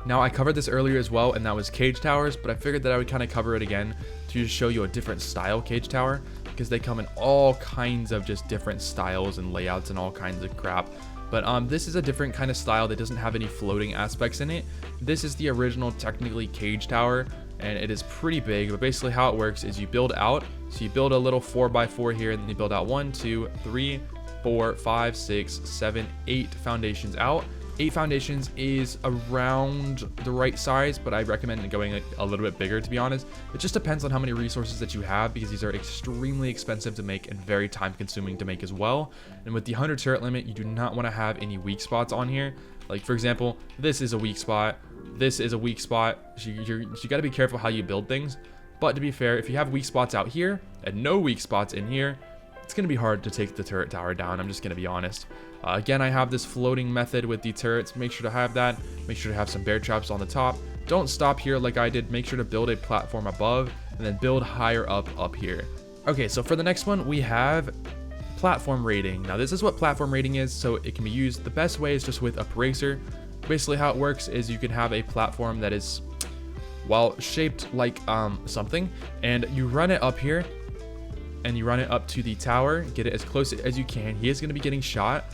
Now, I covered this earlier as well, and that was cage towers, but I figured that I would kind of cover it again to just show you a different style cage tower, because they come in all kinds of just different styles and layouts and all kinds of crap. But this is a different kind of style that doesn't have any floating aspects in it. This is the original, technically, cage tower, and it is pretty big, but basically how it works is you build out. So you build a little 4x4 here, and then you build out 1, 2, 3, 4, 5, 6, 7, 8 foundations out. 8 foundations is around the right size, but I recommend going a little bit bigger, to be honest. It just depends on how many resources that you have, because these are extremely expensive to make and very time consuming to make as well. And with the 100 turret limit, you do not want to have any weak spots on here. Like, for example, this is a weak spot, this is a weak spot. So you got to be careful how you build things. But to be fair, if you have weak spots out here and no weak spots in here, it's going to be hard to take the turret tower down. I'm just going to be honest. Again, I have this floating method with the turrets. Make sure to have that. Make sure to have some bear traps on the top. Don't stop here like I did. Make sure to build a platform above and then build higher up here. Okay, so for the next one, we have platform rating. Now, this is what platform rating is, so it can be used. The best way is just with a bracer. Basically, how it works is you can have a platform that is well, shaped like something, and you run it up here, and you run it up to the tower, get it as close as you can. He is going to be getting shot,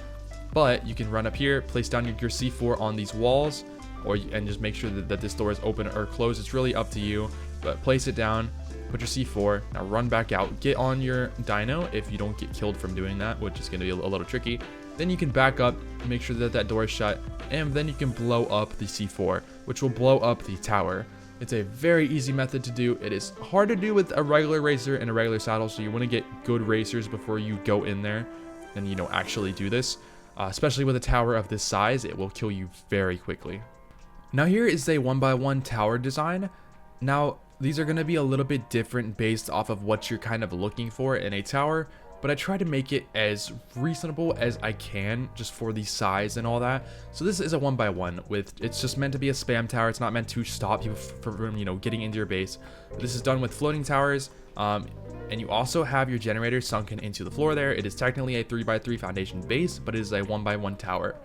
but you can run up here, place down your C4 on these walls, and just make sure that this door is open or closed. It's really up to you, but place it down, put your C4, now run back out, get on your dino if you don't get killed from doing that, which is going to be a little tricky. Then you can back up, make sure that door is shut, and then you can blow up the C4, which will blow up the tower. It's a very easy method to do. It is hard to do with a regular racer and a regular saddle, so you want to get good racers before you go in there and, you know, actually do this. Especially with a tower of this size, it will kill you very quickly. Now here is a 1x1 tower design. Now these are going to be a little bit different based off of what you're kind of looking for in a tower, but I try to make it as reasonable as I can just for the size and all that. So this is a 1x1 with, it's just meant to be a spam tower. It's not meant to stop you from, you know, getting into your base. This is done with floating towers, and you also have your generator sunken into the floor there. It is technically a 3x3 foundation base, but it is a 1x1 tower.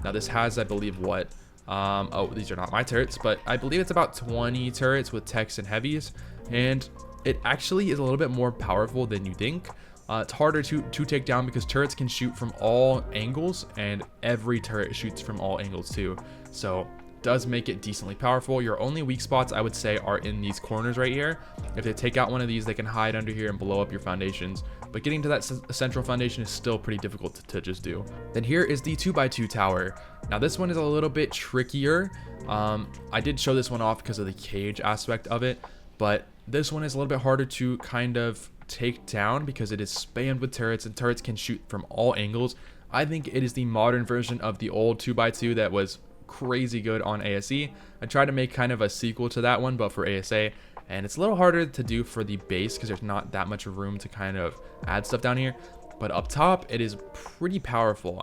Now this has, I believe, what? Oh, these are not my turrets, but I believe it's about 20 turrets with techs and heavies, and it actually is a little bit more powerful than you think. It's harder to take down because turrets can shoot from all angles, and every turret shoots from all angles too. So it does make it decently powerful. Your only weak spots, I would say, are in these corners right here. If they take out one of these, they can hide under here and blow up your foundations. But getting to that central foundation is still pretty difficult to just do. Then here is the 2x2 tower. Now this one is a little bit trickier. I did show this one off because of the cage aspect of it, but this one is a little bit harder to kind of take down because it is spammed with turrets, and turrets can shoot from all angles. I think it is the modern version of the old 2x2 that was crazy good on ASE. I tried to make kind of a sequel to that one, but for ASA, and it's a little harder to do for the base because there's not that much room to kind of add stuff down here. But up top, it is pretty powerful.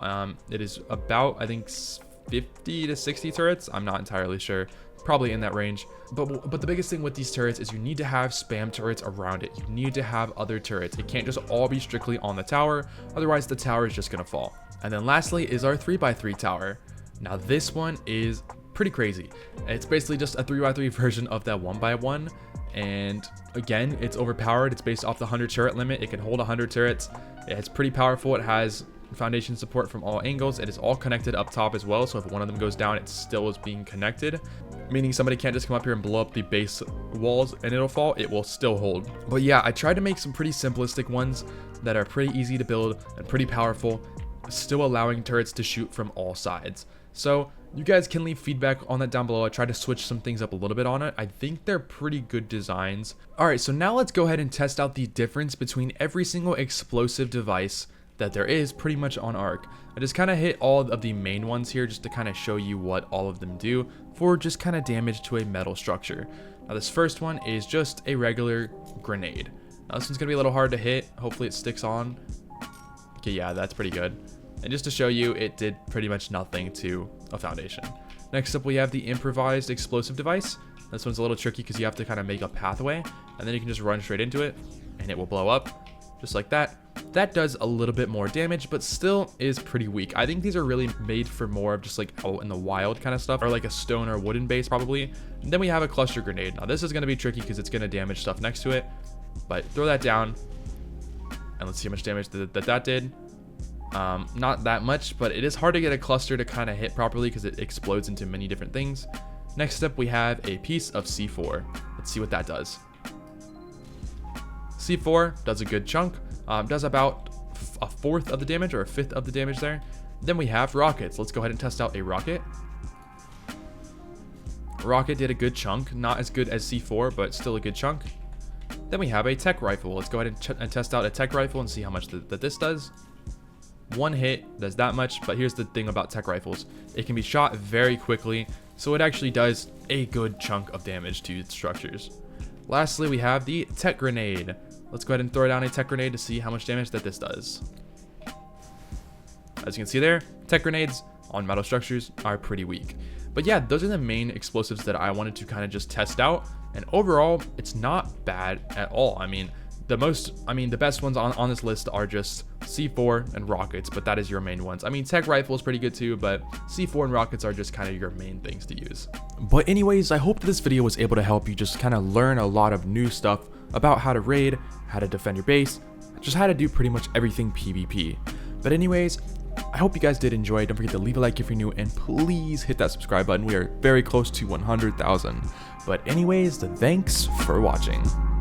It is about, I think, 50 to 60 turrets. I'm not entirely sure. Probably in that range. But the biggest thing with these turrets is you need to have spam turrets around it. You need to have other turrets. It can't just all be strictly on the tower. Otherwise, the tower is just going to fall. And then lastly is our 3x3 tower. Now this one is pretty crazy. It's basically just a 3x3 version of that 1x1. And again, it's overpowered. It's based off the 100 turret limit. It can hold 100 turrets. It's pretty powerful. It has foundation support from all angles. It is all connected up top as well, so if one of them goes down, it still is being connected, meaning somebody can't just come up here and blow up the base walls and it'll fall. It will still hold. But yeah, I tried to make some pretty simplistic ones that are pretty easy to build and pretty powerful, still allowing turrets to shoot from all sides. So you guys can leave feedback on that down below. I tried to switch some things up a little bit on it. I think they're pretty good designs. All right, so now let's go ahead and test out the difference between every single explosive device that there is pretty much on ARK. I just kind of hit all of the main ones here just to kind of show you what all of them do for just kind of damage to a metal structure. Now this first one is just a regular grenade. Now this one's gonna be a little hard to hit. Hopefully it sticks on. Okay, yeah, that's pretty good. And just to show you, it did pretty much nothing to a foundation. Next up, we have the improvised explosive device. This one's a little tricky because you have to kind of make a pathway, and then you can just run straight into it and it will blow up just like that. That does a little bit more damage, but still is pretty weak. I think these are really made for more of just like out in the wild kind of stuff, or like a stone or wooden base probably. And then we have a cluster grenade. Now this is going to be tricky because it's going to damage stuff next to it, but throw that down and let's see how much damage that did. Not that much, but it is hard to get a cluster to kind of hit properly because it explodes into many different things. Next up, we have a piece of C4. Let's see what that does. C4 does a good chunk, does about a fourth of the damage or a fifth of the damage there. Then we have rockets. Let's go ahead and test out a rocket. Rocket did a good chunk, not as good as C4, but still a good chunk. Then we have a tech rifle. Let's go ahead and test out a tech rifle and see how much that this does. One hit does that much, but here's the thing about tech rifles. It can be shot very quickly, so it actually does a good chunk of damage to structures. Lastly, we have the tech grenade. Let's go ahead and throw down a tech grenade to see how much damage that this does. As you can see there, tech grenades on metal structures are pretty weak. But yeah, those are the main explosives that I wanted to kind of just test out. And overall, it's not bad at all. I mean, the best ones on this list are just C4 and rockets, but that is your main ones. I mean, tech rifle is pretty good too, but C4 and rockets are just kind of your main things to use. But anyways, I hope this video was able to help you just kind of learn a lot of new stuff about how to raid, how to defend your base, just how to do pretty much everything PvP. But anyways, I hope you guys did enjoy. Don't forget to leave a like if you're new, and please hit that subscribe button. We are very close to 100,000. But anyways, thanks for watching.